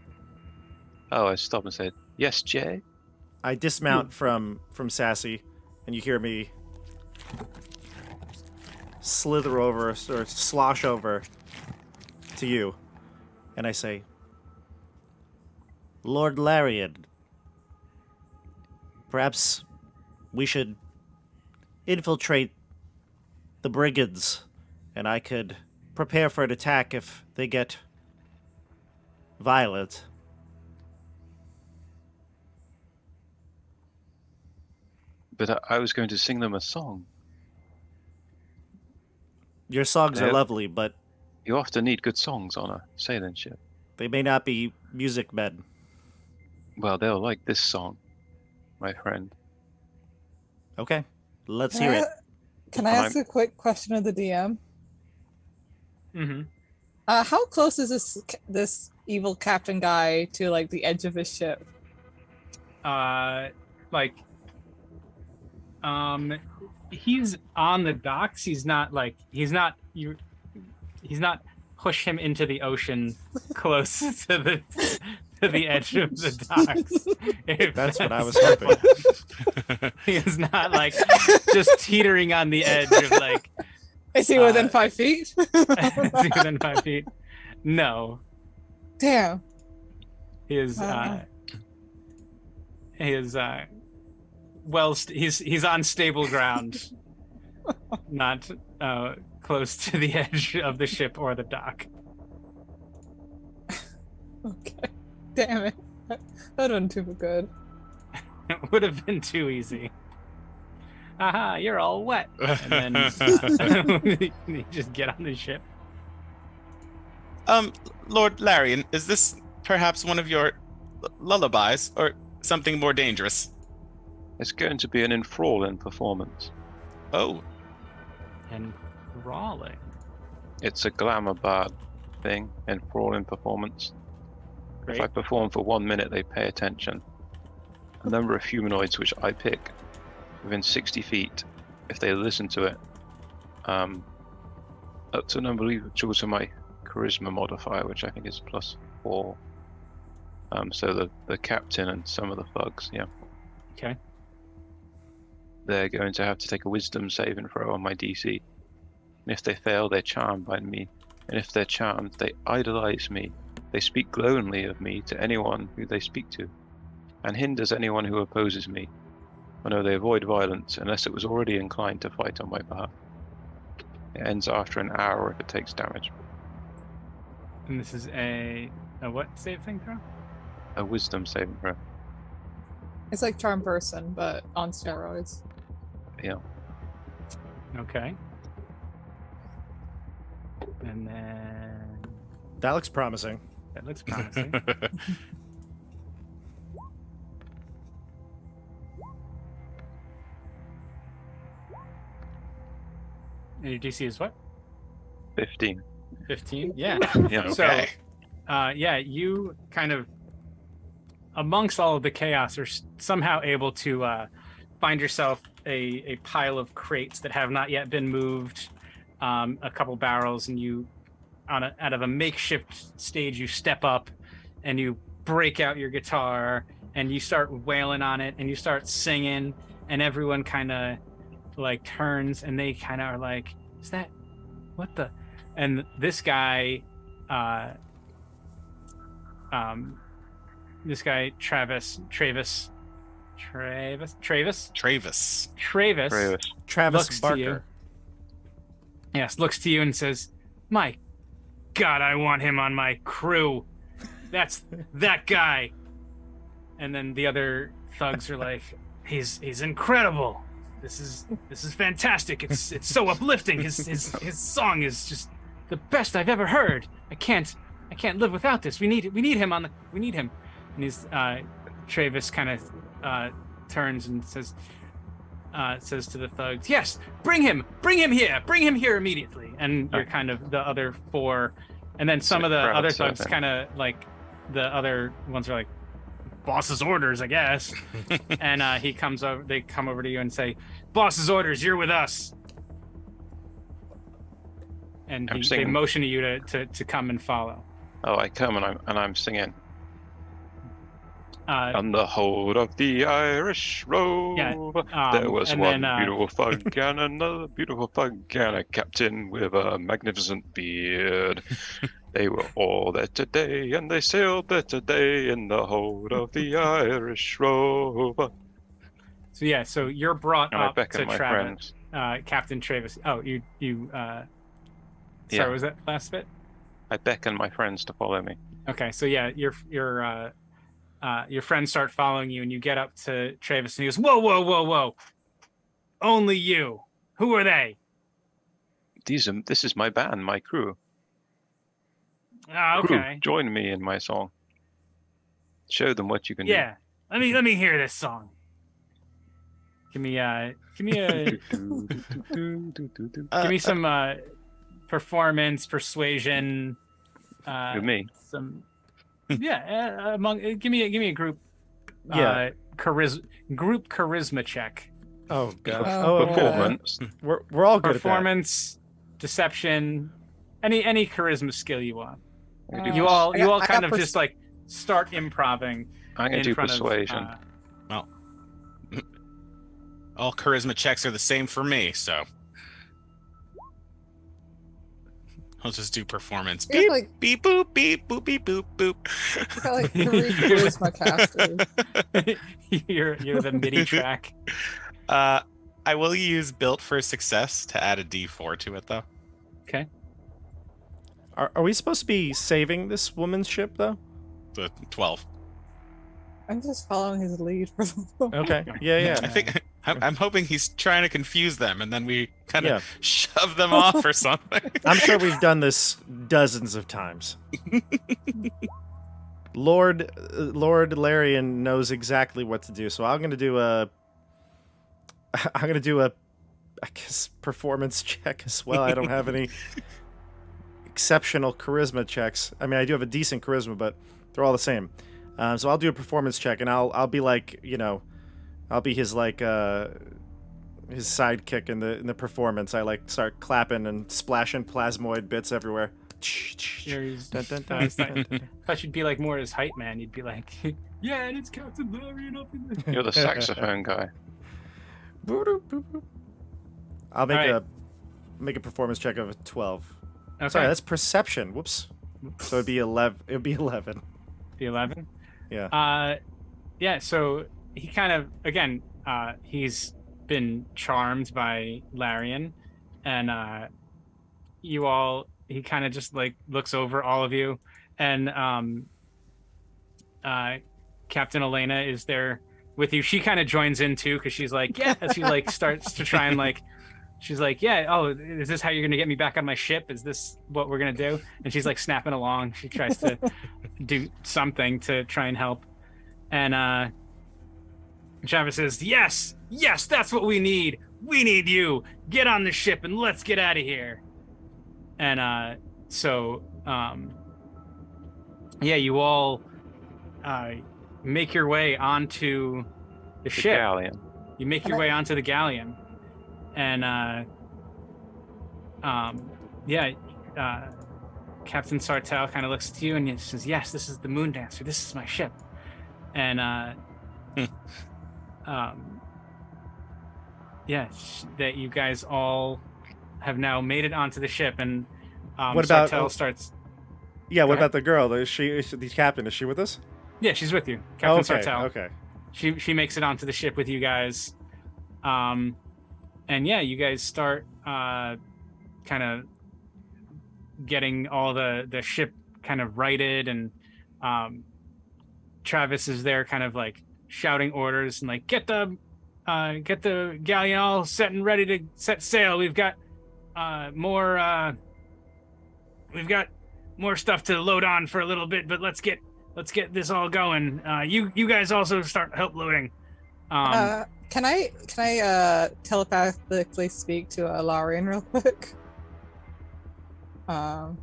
Oh, I stopped and said, yes, Jay? I dismount from Sassy, and you hear me slither over, or slosh over to you. And I say, Lord Larian, perhaps we should infiltrate the brigands, and I could prepare for an attack if they get violent. But I was going to sing them a song. Your songs are lovely, but... You often need good songs on a sailing ship. They may not be music men. Well, they'll like this song, my friend. Okay, let's hear it. Can I ask a quick question of the DM? Mm-hmm. How close is this evil captain guy to like the edge of his ship? He's on the docks. He's not push him into the ocean close to the edge of the docks. That's what I was hoping. He is not like just teetering on the edge of like. Is he within 5 feet? Is he within 5 feet? No. Damn. He is. He's on stable ground, not close to the edge of the ship or the dock. Okay. Damn it. That wasn't too good. It would have been too easy. Aha, you're all wet. And then you just get on the ship. Lord Larian, is this perhaps one of your lullabies or something more dangerous? It's going to be an enthralling performance. Oh. Enthralling? It's a glamour bard thing, enthralling performance. Great. If I perform for 1 minute, they pay attention. A number of humanoids which I pick within 60 feet, if they listen to it, up to a number equal to my charisma modifier, which I think is +4. So the captain and some of the thugs, yeah. Okay. They're going to have to take a wisdom saving throw on my DC. And if they fail, they're charmed by me. And if they're charmed, they idolize me. They speak glowingly of me to anyone who they speak to, and hinders anyone who opposes me. I know they avoid violence unless it was already inclined to fight on my behalf. It ends after an hour if it takes damage. And this is a what save thing throw? A wisdom saving throw. It's like Charm Person, but on steroids. Yeah. Okay. And then That looks promising. that looks promising. And your DC is what? 15. 15? Yeah. Yeah. Okay. So, you kind of, amongst all of the chaos, are somehow able to find yourself a pile of crates that have not yet been moved, a couple barrels, and you, out of a makeshift stage, you step up and you break out your guitar and you start wailing on it and you start singing, and everyone kind of like turns and they kind of are like, is that, what the? And this guy, Travis looks Barker. to you. Yes, looks to you and says, "My God, I want him on my crew. That's that guy." And then the other thugs are like, "He's incredible. This is fantastic. It's so uplifting. His song is just the best I've ever heard. I can't live without this. We need him. And he's Travis kind of turns and says to the thugs, "Yes, bring him here immediately." And you're kind of the other four, and then some of the other thugs kind of like, the other ones are like, "Boss's orders, I guess." And they come over to you and say, "Boss's orders, you're with us." And they motion to you to come and follow. Oh, I come and I'm singing. On the hold of the Irish Road, there was one beautiful thug and another beautiful thug and a captain with a magnificent beard. They were all there today, and they sailed there today in the hold of the Irish Rover. So you're brought and up I to my Travis, friends. Captain Travis. Oh, you. Sorry, was that last bit? I beckon my friends to follow me. Okay, so yeah, your friends start following you, and you get up to Travis, and he goes, "Whoa! Only you? Who are they?" This is my band, my crew. Ah, okay. Crew, join me in my song. Show them what you can do. Yeah, let me hear this song. Give me some performance, persuasion. With me. Some. Yeah, give me a group. Group charisma check. Oh god. Performance. We're all good Performance, deception, any charisma skill you want. You all kind of just like start improving. I'm gonna do persuasion. Well, all charisma checks are the same for me, so I'll just do performance. Beep, beep, boop, beep, boop, beep, boop, boop. I got like 3 charisma casters. You're the MIDI track. I will use Built for Success to add a D4 to it, though. Okay. Are we supposed to be saving this woman's ship, though? The 12. I'm just following his lead for the moment. Okay. Yeah. I think I'm hoping he's trying to confuse them, and then we kind of shove them off or something. I'm sure we've done this dozens of times. Lord Larian knows exactly what to do, so I'm gonna do a I guess performance check as well. I don't have any exceptional charisma checks. I mean, I do have a decent charisma, but they're all the same. So I'll do a performance check, and I'll be like, I'll be his like his sidekick in the performance. I like start clapping and splashing plasmoid bits everywhere. I thought you'd be like more his hype man. You'd be like, "Yeah, and it's Captain Larian up in there." You're the saxophone guy. I'll make a performance check of a 12. Okay. Sorry, that's perception. Whoops. So it'd be 11. It'd be 11. The 11. Yeah. Yeah. So he kind of he's been charmed by Larian, and he kind of just like looks over all of you, and Captain Elena is there with you. She kind of joins in too, because she's like, yeah, she like starts to try and like, she's like, yeah, oh, is this how you're gonna get me back on my ship? Is this what we're gonna do? And she's like snapping along. She tries to do something to try and help, and Travis says, yes, that's what we need. we need you. Get on the ship and let's get out of here. And yeah, you all make your way onto the ship. Galleon. You make your way onto the galleon, and Captain Sartell kind of looks at you and he says, "Yes, this is the Moon Dancer. This is my ship." And that you guys all have now made it onto the ship, and What about Sartell starts. Yeah, what Go ahead. about the girl? Is the captain? Is she with us? Yeah, she's with you, Captain Okay. Sartell. Okay. She makes it onto the ship with you guys, and yeah, you guys start kind of getting all the ship kind of righted, and Travis is there, kind of like shouting orders and like get the galleon all set and ready to set sail. We've got more stuff to load on for a little bit, but let's get this all going. You guys also help loading. Can I telepathically speak to Larian real quick? So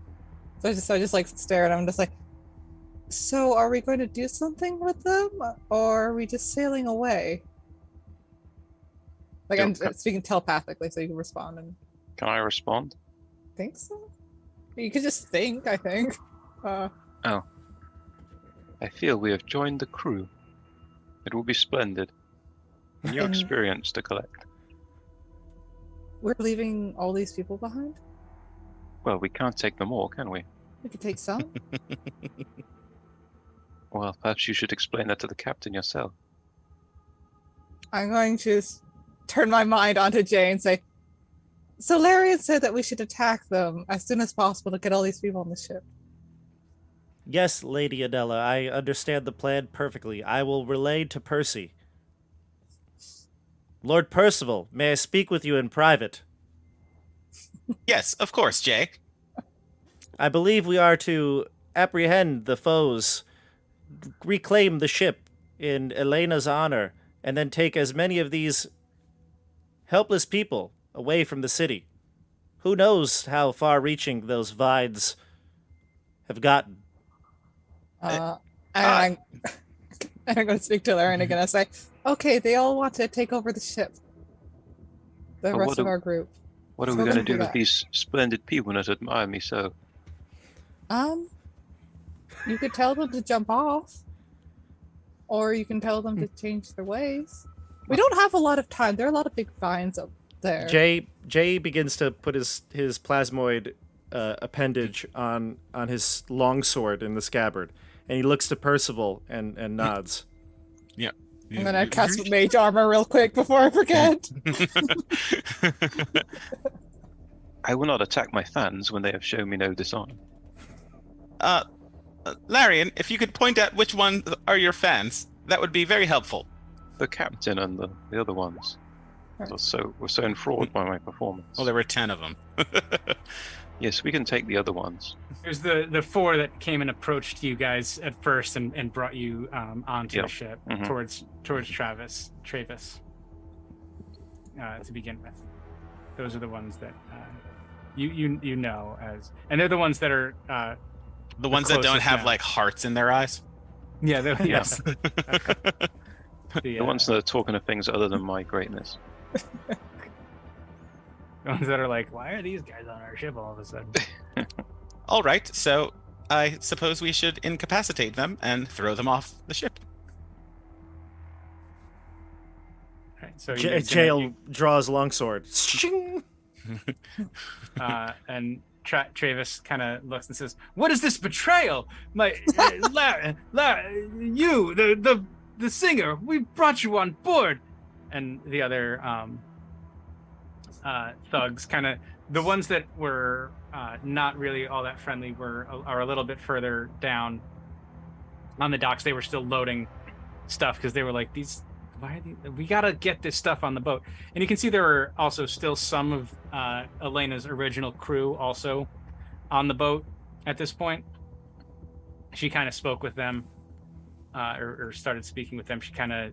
I just like stare at him, just like, so are we going to do something with them, or are we just sailing away? Like, I'm speaking telepathically, so you can respond. And Can I respond? think so. You could just think. I think. I feel we have joined the crew. It will be splendid. New And- experience to collect. We're leaving all these people behind. Well, we can't take them all, can we? We could take some. Well, perhaps you should explain that to the captain yourself. I'm going to turn my mind onto Jay and say, so Larian said that we should attack them as soon as possible to get all these people on the ship. Yes, Lady Adela, I understand the plan perfectly. I will relay to Percy. Lord Percival, may I speak with you in private? Yes, of course, Jay. I believe we are to apprehend the foes, reclaim the ship in Elena's honor, and then take as many of these helpless people away from the city. Who knows how far-reaching those vines have gotten? And I'm going to speak to Larian again and say, okay, they all want to take over the ship. The But rest of our group. What are So we we're going to gonna do do with that. these splendid people that admire me so? You could tell them to jump off, or you can tell them to change their ways. We don't have a lot of time. There are a lot of big vines up there. Jay begins to put his plasmoid appendage on his longsword in the scabbard, and he looks to Percival and nods. Yeah. I'm gonna cast mage armor real quick before I forget. I will not attack my fans when they have shown me no dishonor. Larian, if you could point out which ones are your fans, that would be very helpful. The captain and the other ones were so enthralled by my performance. Well, there were 10 of them. Yes, we can take the other ones. There's the 4 that came and approached you guys at first and brought you onto Yep. the ship Mhm. towards Travis to begin with. Those are the ones that you know as, and they're the ones that are The ones that don't closest have now. like hearts in their eyes. yeah yes The ones that are talking of things other than my greatness. the ones that are like, why are these guys on our ship all of a sudden? All right, so I suppose we should incapacitate them and throw them off the ship. All right, so Jay draws longsword. Shing! and Travis kind of looks and says, "What is this betrayal? My you, the singer, we brought you on board." And the other thugs, kind of the ones that were not really all that friendly, are a little bit further down on the docks. They were still loading stuff because they were like, we gotta get this stuff on the boat. And you can see there were also still some of Elena's original crew also on the boat at this point. She kind of spoke with them, or started speaking with them. She kind of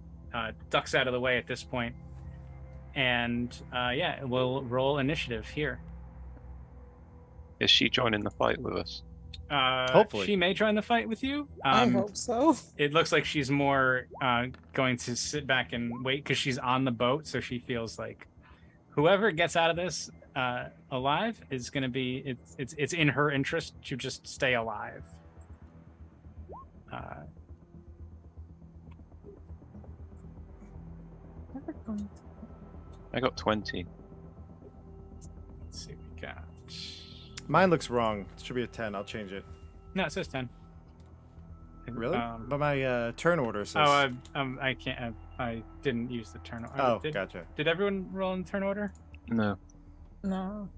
ducks out of the way at this point. And yeah, we'll roll initiative here. Is she joining the fight with us? Hopefully. She may join the fight with you. I hope so. It looks like she's more going to sit back and wait because she's on the boat, so she feels like whoever gets out of this alive is going to be. It's in her interest to just stay alive. Never going to- I got 20. Let's see, we got. Mine looks wrong. It should be a 10. I'll change it. No, it says 10. Really? But my turn order says. I can't. I didn't use the turn order. Oh, gotcha. Did everyone roll in turn order? No. No.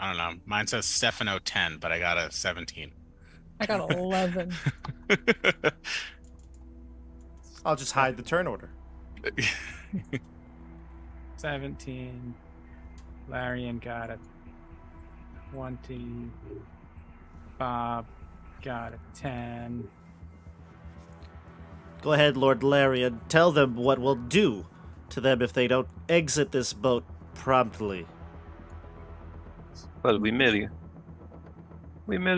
I don't know. Mine says Stefano 10, but I got a 17. I got 11. I'll just hide the turn order. 17. Larian got a 20. Bob got a 10. Go ahead, Lord Larian. Tell them what we'll do to them if they don't exit this boat promptly. Well, we merely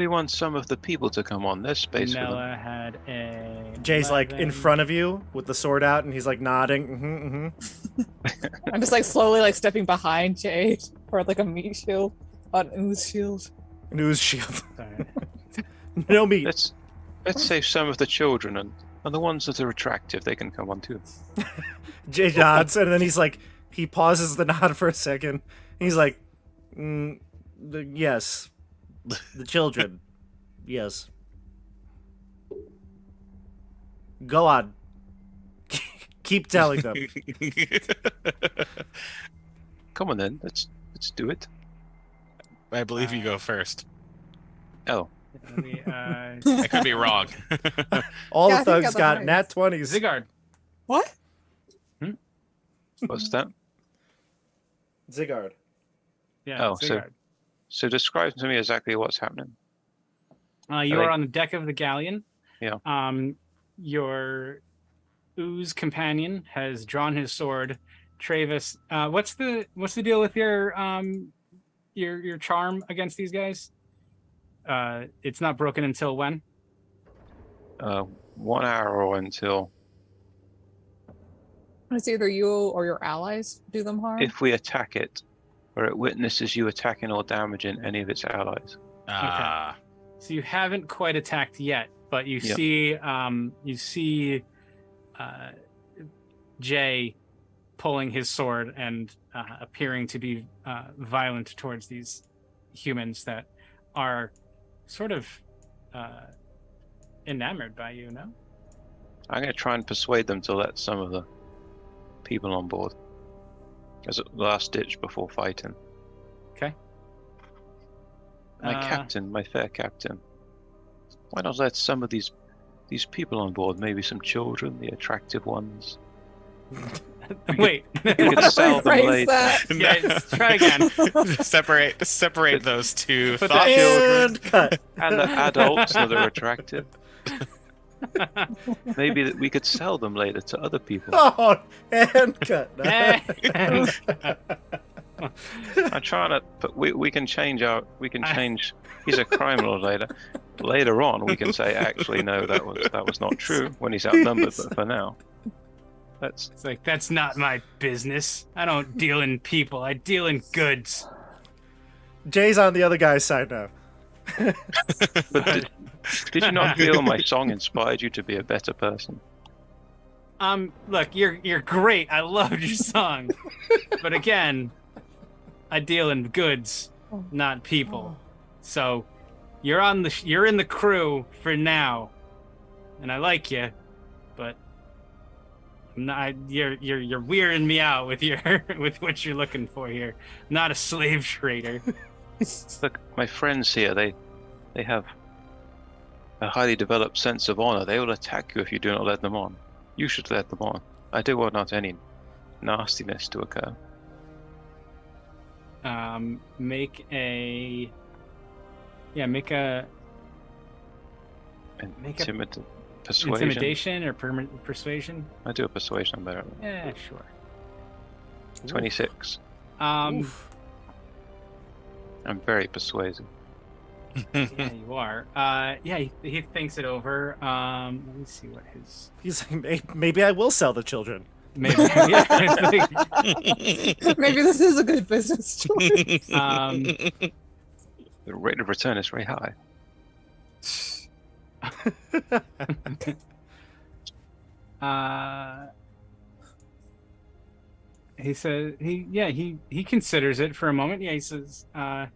want some of the people to come on. There's space for them. Nella had a. Jay's like in 11. front of you with the sword out, and he's like nodding. I'm just like slowly like stepping behind Jade for like a meat shield on Ooze shield. News shield. Sorry. No meat. Let's save some of the children and the ones that are attractive. They can come on too. Jay nods, and then he's like, he pauses the nod for a second. He's like, yes, the children, yes. Go on. Keep telling them. Come on then. Let's do it. I believe you go first. Oh, I could be wrong. All Yeah, the I think thugs I got got nat 20s. Zigard. What? what's that? Zigard. Yeah. Oh, so- Zigard. So describe to me exactly what's happening. You are on the deck of the galleon. Yeah. Your ooze companion has drawn his sword. Travis, what's the deal with your charm against these guys? It's not broken until when? 1 hour or until It's either you or your allies do them harm. if we attack it, or it witnesses you attacking or damaging any of its allies. So you haven't quite attacked yet, but you Yep. see Jay pulling his sword and appearing to be violent towards these humans that are sort of enamored by you, no? I'm going to try and persuade them to let some of the people on board as a last ditch before fighting. Okay. My captain, my fair captain, why not let some of these people on board, maybe some children, the attractive ones? Wait. We could sell them Rephrase later. that. Yeah, try again. separate those two Put thoughts. And cut. And the adults that are attractive. Maybe that we could sell them later to other people. Oh, and cut. I'm trying to, but we can change he's a criminal later on we can say actually no, that was not true when he's outnumbered, but for now It's like, that's not my business. I don't deal in people. I deal in goods. Jay's on the other guy's side now. but did you not feel my song inspired you to be a better person? Look, you're great. I loved your song. But again, I deal in goods, not people. So you're in the crew for now. And I like you, but you're weirding me out with with what you're looking for here. I'm not a slave trader. Look, my friends here, they have a highly developed sense of honor. They will attack you if you do not let them on. You should let them on. I do want not any nastiness to occur. Make a Persuasion. intimidation or persuasion. I do a persuasion better. Yeah, sure. 26. Oof. I'm very persuasive. Yeah, you are. Yeah, he thinks it over. Let me see what his He's like, maybe I will sell the children. maybe. Yeah, it's like, Maybe this is a good business choice. The rate of return is very high. He says he considers it for a moment. Yeah, he says, all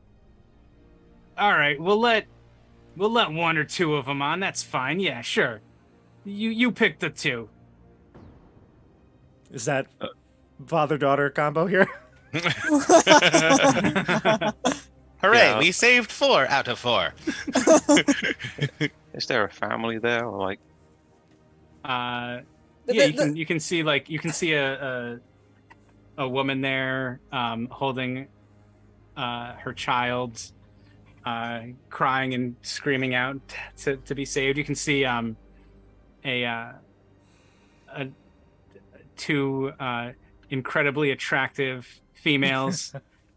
right, we'll let one or two of them on. That's fine. Yeah, sure. You pick the two. Is that father-daughter combo here? Hooray! Yeah. We saved 4 out of 4. Is there a family there, or like? Yeah, you can see a woman there holding her child, crying and screaming out to be saved. You can see two incredibly attractive females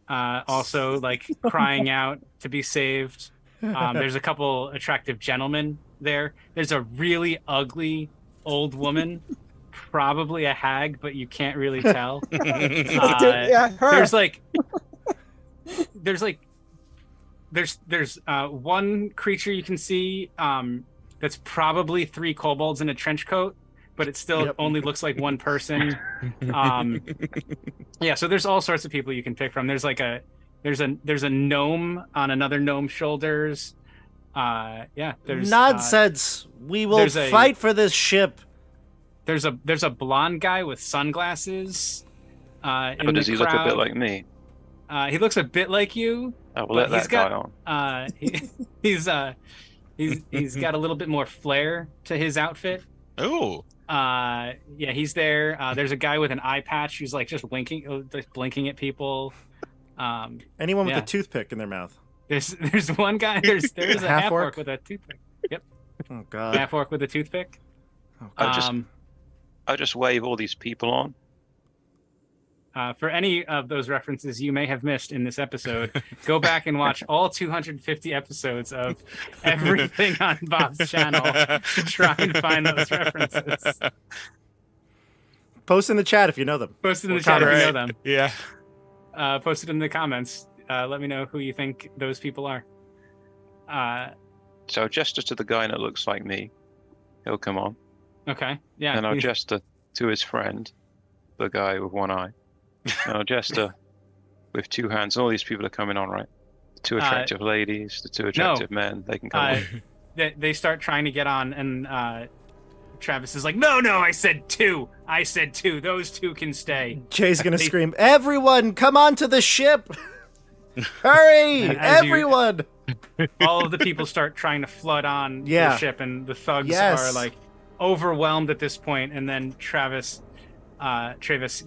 also like crying out to be saved. There's a couple attractive gentlemen there. There's a really ugly old woman, probably a hag, but you can't really tell. Yeah, her. There's one creature you can see that's probably 3 kobolds in a trench coat, but it still only looks like one person. Yeah, so there's all sorts of people you can pick from. There's a gnome on another gnome's shoulders. There's Nonsense. We will fight for this ship. There's a blonde guy with sunglasses. Or does he look a bit like me? He looks a bit like you. I will let that guy on. He's got a little bit more flair to his outfit. Ooh. Yeah, he's there. There's a guy with an eye patch who's like just blinking at people. Anyone with a toothpick in their mouth. There's one guy. There's a half orc with a toothpick. Yep. Oh god. Half orc with a toothpick. I just wave all these people on. For any of those references you may have missed in this episode, go back and watch all 250 episodes of everything on Bob's channel to try and find those references. Post in the chat if you know them. Post it in the chat if you know them. Yeah. Post it in the comments. Let me know who you think those people are. So I'll gesture to the guy that looks like me. He'll come on. Okay. Yeah. And I'll gesture to his friend, the guy with one eye. And I'll gesture with 2 hands. All these people are coming on, right? The 2 attractive ladies, the 2 attractive men. They can come on. They start trying to get on, and Travis is like, "No, I said 2. I said 2. Those 2 can stay." Jay's gonna scream, "Everyone, come onto the ship! Hurry, everyone!" All of the people start trying to flood on the ship, and the thugs are like overwhelmed at this point. And then Travis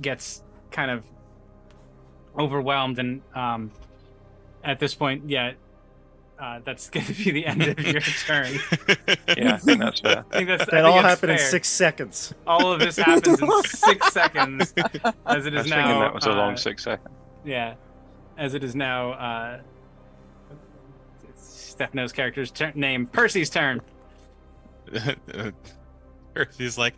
gets kind of overwhelmed, and at this point, that's going to be the end of your turn. Yeah, I think that's fair. That all happened in 6 seconds. All of this happens in 6 seconds, as it is now. Thinking that was a long 6 seconds. Yeah, as it is now. Stefano's character's name, Percy's turn. Percy's like,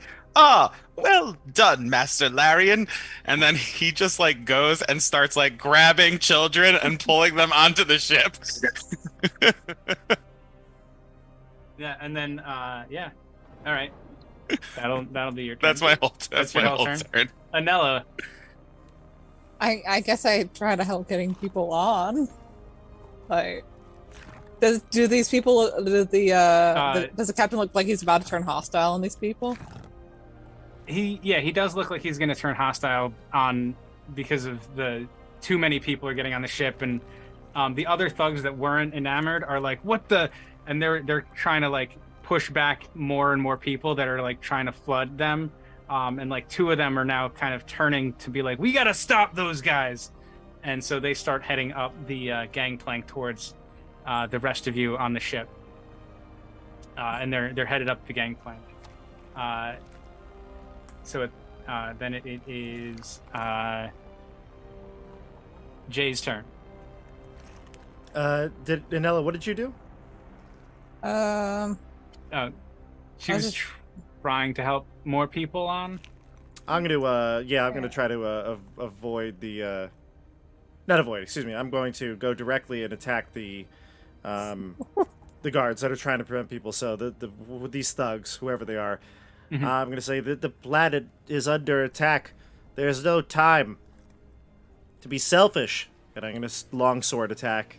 well done, Master Larian. And then he just like goes and starts like grabbing children and pulling them onto the ship. Yeah, and then all right. That'll be your turn. That's my whole turn. Anella. I guess I try to help getting people on. Like, do these people does the captain look like he's about to turn hostile on these people? He does look like he's going to turn hostile on because of the too many people are getting on the ship, and the other thugs that weren't enamored are like, what the, and they're trying to like push back more and more people that are like trying to flood them, and like 2 of them are now kind of turning to be like, we got to stop those guys, and so they start heading up the gangplank towards the rest of you on the ship, and they're headed up the gangplank. So then it is Jay's turn. Anella, what did you do? She I was was just- trying to help more people on. I'm gonna try to avoid the not avoid, excuse me. I'm going to go directly and attack the guards that are trying to prevent people. So with these thugs, whoever they are, Mhm. I'm gonna say that the planet is under attack. There's no time to be selfish, and I'm gonna longsword attack.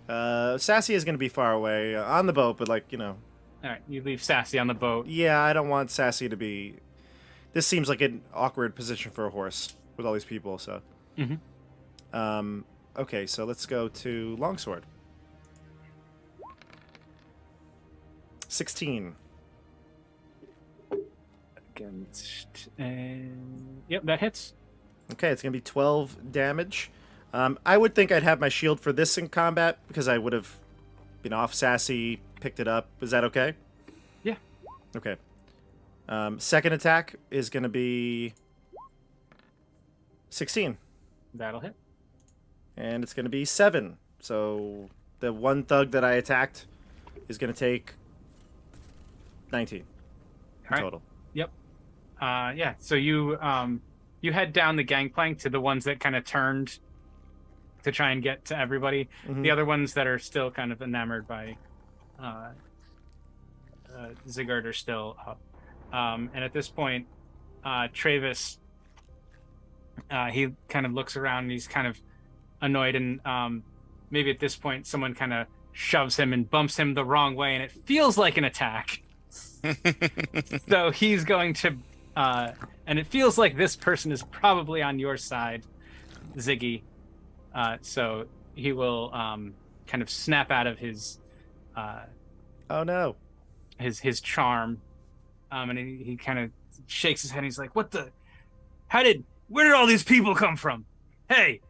Sassy is gonna be far away on the boat, but like All right, you leave Sassy on the boat. yeah, I don't want Sassy to be. This seems like an awkward position for a horse with all these people. So, okay, so let's go to longsword. 16. Against, and yep, that hits. Okay, it's gonna be 12 damage. I would think I'd have my shield for this in combat because I would have been off Sassy, picked it up. Is that okay? Yeah. Okay. Second attack is gonna be 16. That'll hit. And it's going to be 7. So the one thug that I attacked is going to take 19 in All right. total. Yep. Yeah. So you head down the gangplank to the ones that kind of turned to try and get to everybody. Mhm. The other ones that are still kind of enamored by Ziggurat are still up. And at this point, Travis, he kind of looks around and he's kind of annoyed, and maybe at this point someone kind of shoves him and bumps him the wrong way, and it feels like an attack. So he's going to, and it feels like this person is probably on your side, Ziggy. So he will kind of snap out of his Oh no. his charm, and he kind of shakes his head. And he's like, "What the? Where did all these people come from? Hey,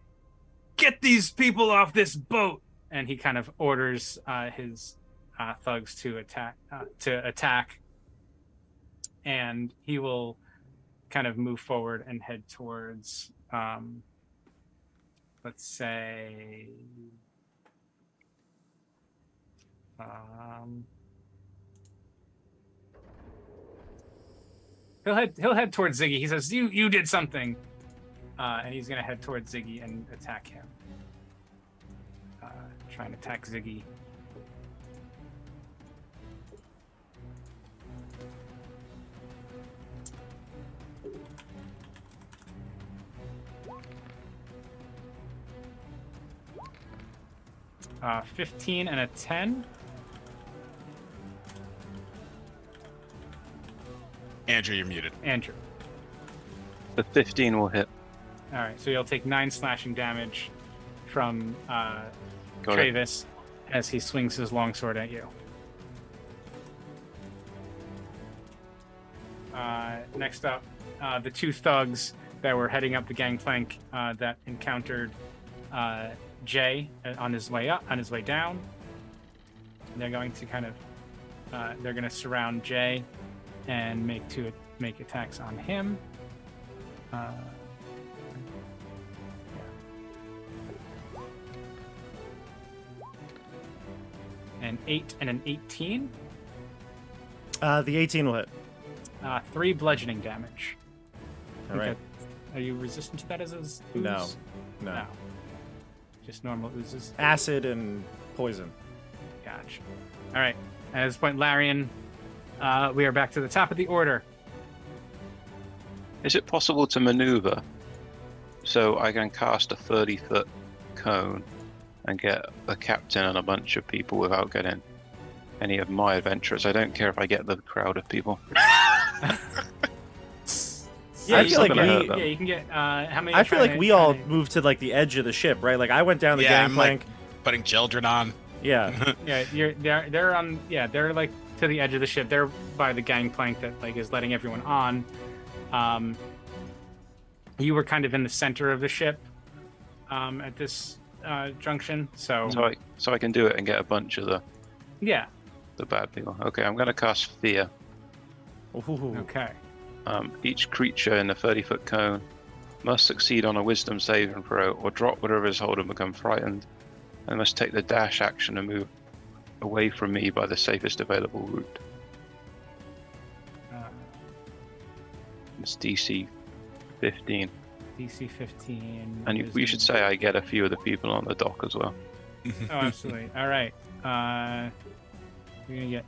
get these people off this boat!" And he kind of orders his thugs to attack, and he will kind of move forward and head towards, let's say, he'll head towards Ziggy. He says, "You did something," and he's gonna head towards Ziggy and attack him. Try and attack Ziggy. Uh, 15 and a 10. Andrew, you're muted. Andrew. The 15 will hit. All right, so you'll take 9 slashing damage from Got it. Travis as he swings his longsword at you. Next up, the 2 thugs that were heading up the gangplank that encountered Jay on his way down. They're going to kind of they're going to surround Jay and make attacks on him. An 8 and an 18. The 18 will hit. 3 bludgeoning damage. All right. Are you resistant to that as ooze? No. Just normal oozes. Acid and poison. Gotcha. All right. At this point, Larian, we are back to the top of the order. Is it possible to maneuver so I can cast a 30-foot cone and get a captain and a bunch of people without getting any of my adventurers? I don't care if I get the crowd of people. I feel like you can get how many? I feel like we all moved to like the edge of the ship, right? Like I went down the gangplank. I'm like putting children on. Yeah. Yeah, they're on. Yeah, they're like to the edge of the ship. They're by the gangplank that like is letting everyone on. You were kind of in the center of the ship at this junction, so I can do it and get a bunch of yeah. the bad people. Okay, I'm gonna cast Fear. Ooh. Okay. Each creature in the 30-foot cone must succeed on a wisdom saving throw or drop whatever is holding and become frightened. They must take the dash action and move away from me by the safest available route. It's DC 15. DC 15. And we should say I get a few of the people on the dock as well. Oh, absolutely. All right. You're gonna get.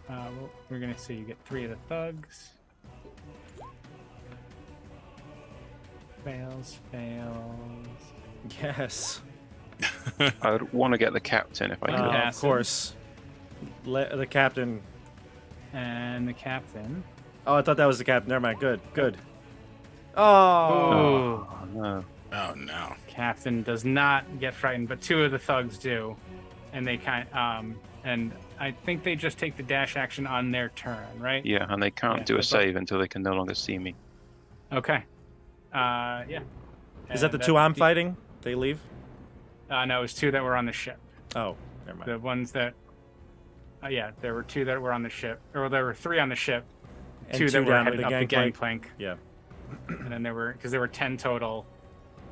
Well, we're gonna say you get 3 of the thugs. Fails. Yes. I would want to get the captain if I could. Of course. The captain. And the captain. Oh, I thought that was the captain. Never mind. Good. Oh. Oh. No. Oh no. Captain does not get frightened, but 2 of the thugs do, and they and I think they just take the dash action on their turn, right? Yeah, and they can't do a save until they can no longer see me. Okay. Yeah. Is that the And 2 I'm fighting? They leave? No, it was 2 that were on the ship. Oh, never mind. The ones that. Yeah, there were 2 that were on the ship, or there were 3 on the ship. And 2 that 2 were down at headed the up the gangplank. gangplank. Yeah. And then because there were 10 total.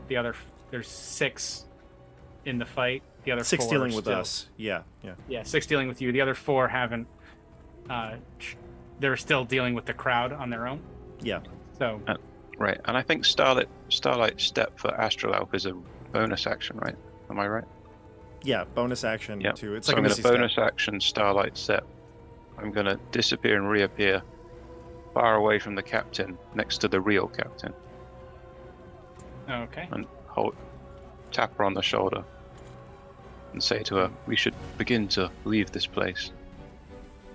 There's 6 in the fight. The other 6 4 dealing with still, us. Yeah. Yeah, 6 dealing with you. The other 4 haven't. They're still dealing with the crowd on their own. Yeah. So. Right, and I think Starlight Step for Astral Elf is a bonus action, right? Am I right? Yeah, bonus action Yeah. too. It's So like I'm a going missy to step. bonus action Starlight Step. I'm going to disappear and reappear far away from the captain, next to the real captain, Okay. and tap her on the shoulder and say to her, "We should begin to leave this place."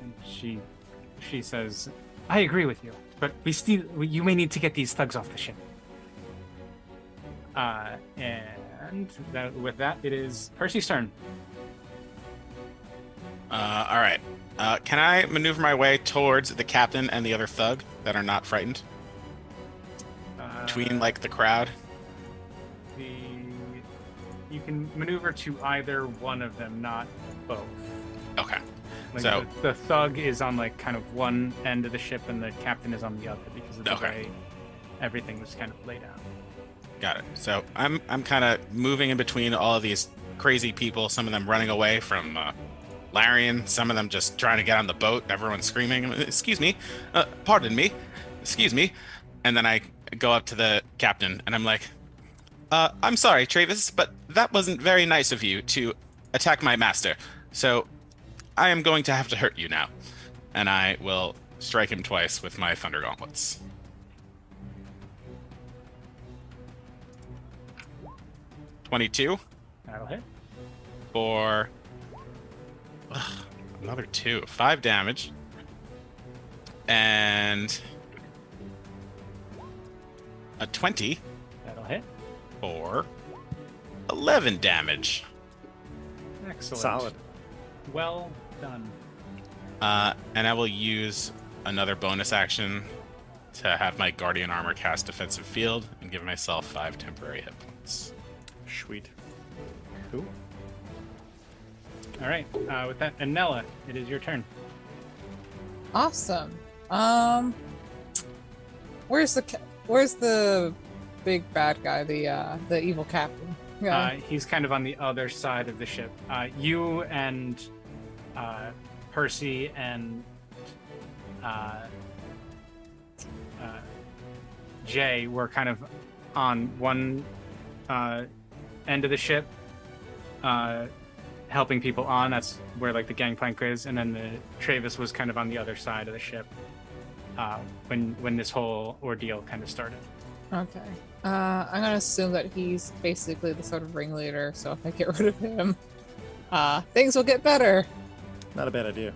And she says, "I agree with you, but you may need to get these thugs off the ship." And with that, it is Percy's turn. All right. Can I maneuver my way towards the captain and the other thug that are not frightened? Between like the crowd? You can maneuver to either one of them, not both. Okay. Like So- the thug is on like kind of one end of the ship, and the captain is on the other because of the Okay. way everything was kind of laid out. Got it. So I'm kind of moving in between all of these crazy people. Some of them running away from Larian. Some of them just trying to get on the boat. Everyone's screaming, "Excuse me, pardon me, excuse me." And then I go up to the captain and I'm like, "I'm sorry, Travis, but that wasn't very nice of you to attack my master. So I am going to have to hurt you now." And I will strike him twice with my Thunder Gauntlets. $22 That'll hit. for another 2, 5 damage, and a 20 That'll hit. for 11 damage. Excellent. Solid. Well done. And I will use another bonus action to have my Guardian Armor cast Defensive Field and give myself 5 temporary hit points. Sweet. Cool. All right. With that, Anella, it is your turn. Awesome. Where's the big bad guy, the evil captain? Yeah. He's kind of on the other side of the ship. You and Percy and Jay were kind of on one end of the ship, helping people on. That's where like the gangplank is, and then the Travis was kind of on the other side of the ship when this whole ordeal kind of started. Okay. I'm gonna assume that he's basically the sort of ringleader. So if I get rid of him, things will get better. Not a bad idea.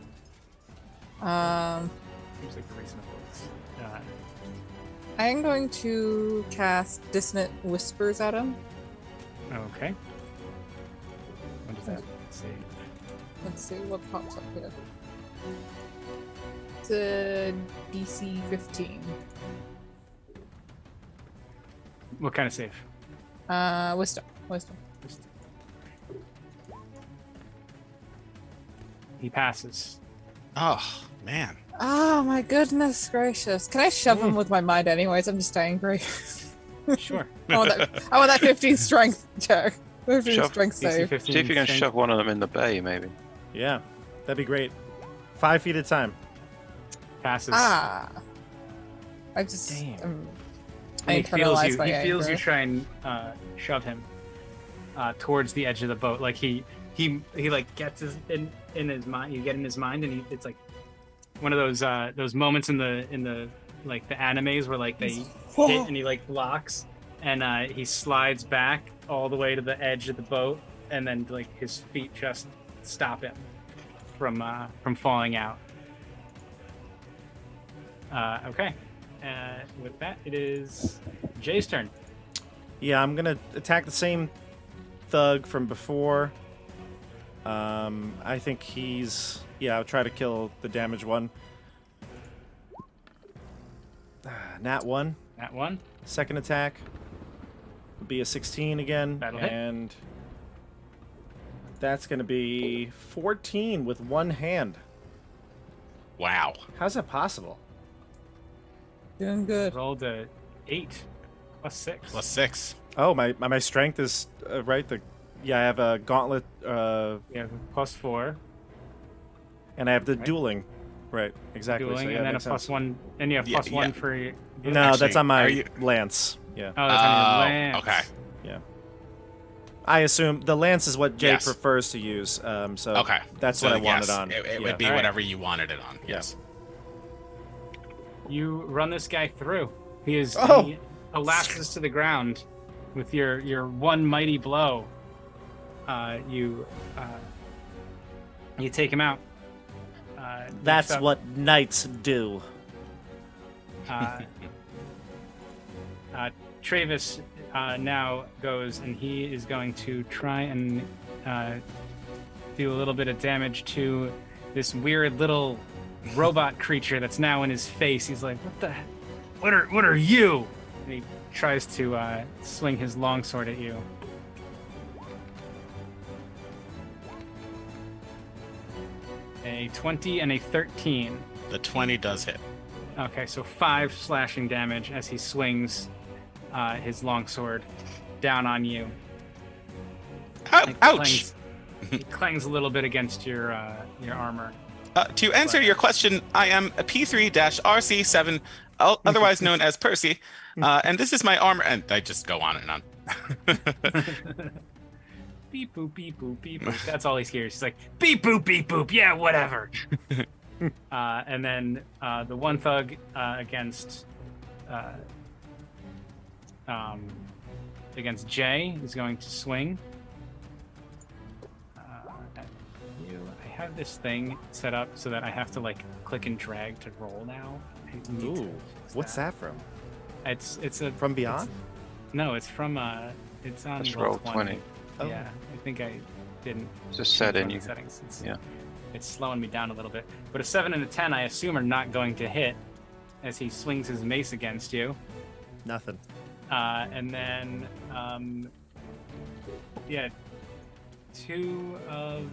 Seems like reasonable. I'm going to cast Dissonant Whispers at him. Okay. What does that say? Let's see what pops up here. It's a DC 15. What kind of save? Wisdom. He passes. Oh, man. Oh my goodness gracious. Can I shove him with my mind anyways? I'm just angry. Sure. I want that 15 strength check. 15 Shove. strength DC save. 15 See if you can strength. shove one of them in the bay, maybe. Yeah, that'd be great. 5 feet at a time. Passes. Ah. I just. Damn. I And he feels internalize you. my He feels anger. you try and shove him towards the edge of the boat. Like he like gets in his mind. You get in his mind, and it's like one of those moments in the like the animes where like they hit and he like blocks, and he slides back all the way to the edge of the boat, and then like his feet just stop him from falling out. Okay. With that, it is Jay's turn. Yeah, I'm gonna attack the same thug from before. I think he's... Yeah, I'll try to kill the damaged one. Nat 1. That one. Second attack will be a 16 again. That'll hit. And that's going to be 14 with one hand. Wow. How's that possible? Doing good. Rolled a 8 plus 6. Plus 6. Oh, my strength is right. I have a gauntlet, Yeah, plus 4 and I have the Right. dueling. Right, exactly. dueling, so, yeah, and then a makes plus sense. 1. And you have Yeah, plus 1 yeah. for your. No, Actually, that's on my are you- lance. Yeah. Oh, that's on your lance. Okay. I assume the lance is what Jay Yes. prefers to use. So Okay. that's So, what I wanted yes, on. It Yeah. would be All right. whatever you wanted it on. Yeah. Yes. You run this guy through. He Oh! collapses to the ground with your one mighty blow. You take him out. That's next up, what knights do. Travis now goes, and he is going to try and do a little bit of damage to this weird little robot creature that's now in his face. He's like, what are you? And he tries to swing his longsword at you. A 20 and a 13. The 20 does hit. Okay, so 5 slashing damage as he swings his longsword down on you. Ouch! It Ouch! clangs, it clangs a little bit against your armor. To answer your question, I am a P3-RC7, otherwise known as Percy, and this is my armor. And I just go on and on. Beep boop, beep boop, beep boop. That's all he hears. He's like, beep boop, beep boop. Yeah, whatever. And then the one thug against Jay is going to swing. At you. I have this thing set up so that I have to like click and drag to roll now. I need to Ooh, fix what's that from? It's a From Beyond? no. It's from it's on Let's roll roll 20. Oh. Yeah, I think I didn't. Just set in the you. settings. Yeah. It's slowing me down a little bit. But a 7 and a 10, I assume, are not going to hit as he swings his mace against you. Nothing. And then, yeah, two of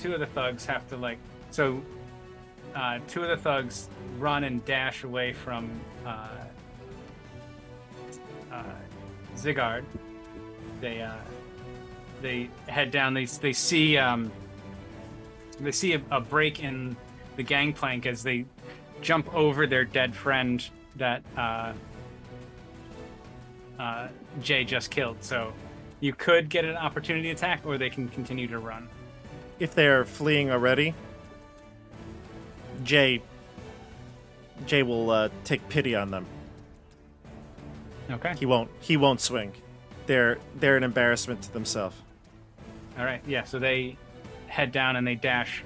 the thugs have to two of the thugs run and dash away from Zigard. They head down. They see a break in the gangplank as they jump over their dead friend that Jay just killed. So you could get an opportunity attack, or they can continue to run. If they're fleeing already, Jay will take pity on them. Okay. He won't swing. They're an embarrassment to themselves. All right. Yeah. So they head down and they dash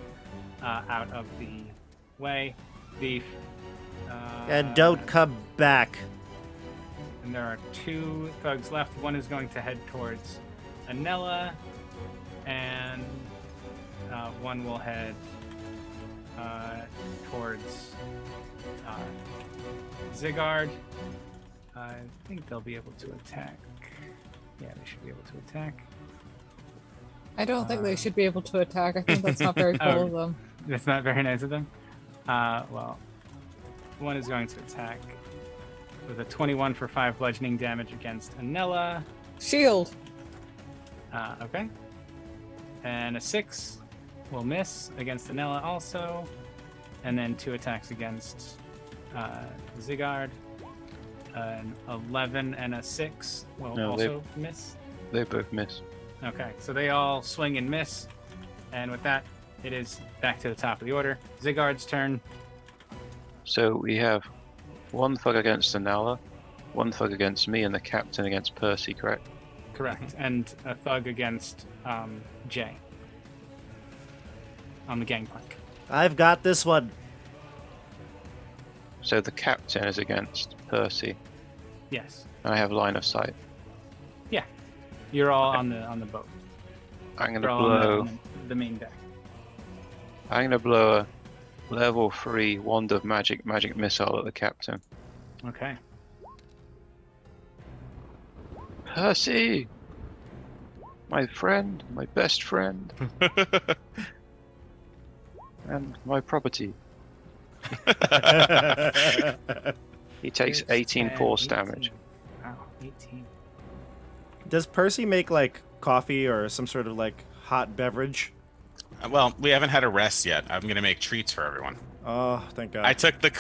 out of the way. And don't come back. And there are two thugs left. One is going to head towards Anella, and one will head towards Zigard. I think they'll be able to attack. Yeah, they should be able to attack. I don't think they should be able to attack. I think that's not very cool of them. That's not very nice of them. Well, one is going to attack with a 21 for 5 bludgeoning damage against Anella. Shield. Okay. And a 6 will miss against Anella also. And then 2 attacks against Zigard. An 11 and a 6 will also miss. They both miss. Okay, so they all swing and miss. And with that, it is back to the top of the order. Zigard's turn. So we have one thug against Anella, one thug against me, and the captain against Percy, correct? Correct. And a thug against Jay on the gangplank. I've got this one. So the captain is against Percy, Yes. and I have line of sight. You're all on the boat. I'm You're gonna all on blow. the main deck. I'm gonna blow a level 3 wand of magic missile at the captain. Okay. Percy, my friend, my best friend, and my property. He takes 18 force damage. Wow, 18. Does Percy make like coffee or some sort of like hot beverage? Well, we haven't had a rest yet. I'm gonna make treats for everyone. Oh, thank God. I took the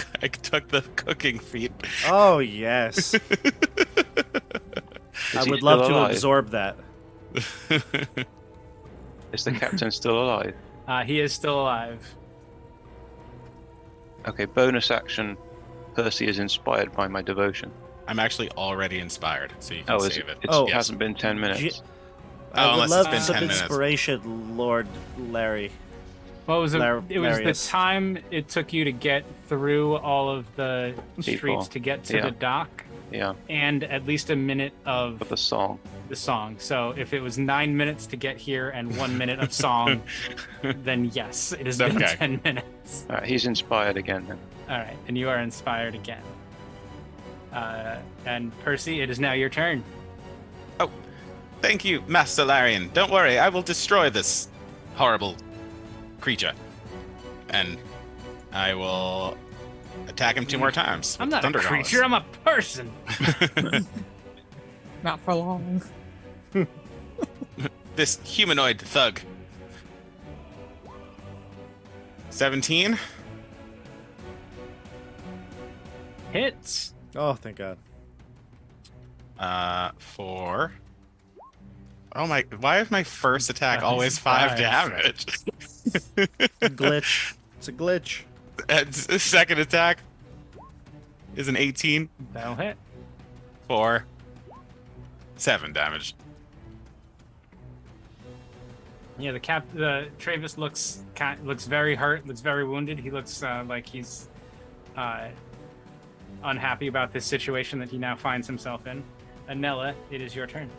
cooking feat. Oh, yes. I he would still love to alive? absorb that. Is the captain still alive? He is still alive. Okay, bonus action. Percy is inspired by my devotion. I'm actually already inspired, so you can Oh, save it. Oh. It hasn't been 10 minutes. I would unless love it's been some 10 minutes. inspiration, Lord Larry. Well, it was the Larius. time it took you to get through all of the People. streets to get to Yeah. the dock, Yeah, and at least a minute of but the song. the song. So if it was 9 minutes to get here and 1 minute of song, then yes, it has been Okay. 10 minutes. Alright, he's inspired again then. All right, and you are inspired again. And Percy, it is now your turn. Thank you, Master Larian. Don't worry, I will destroy this horrible creature. And I will attack him 2 more times. I'm with not a Thunder creature, I'm a person. Gauntlets. Not for long. This humanoid thug. 17. Hits. Oh, thank God. For... Oh my... Why is my first attack always 5 Five. damage? Glitch. It's a glitch. And the second attack is an 18 That'll hit. for 7 damage. Yeah, the Travis looks very hurt, looks very wounded. He looks like he's unhappy about this situation that he now finds himself in. Anella, it is your turn.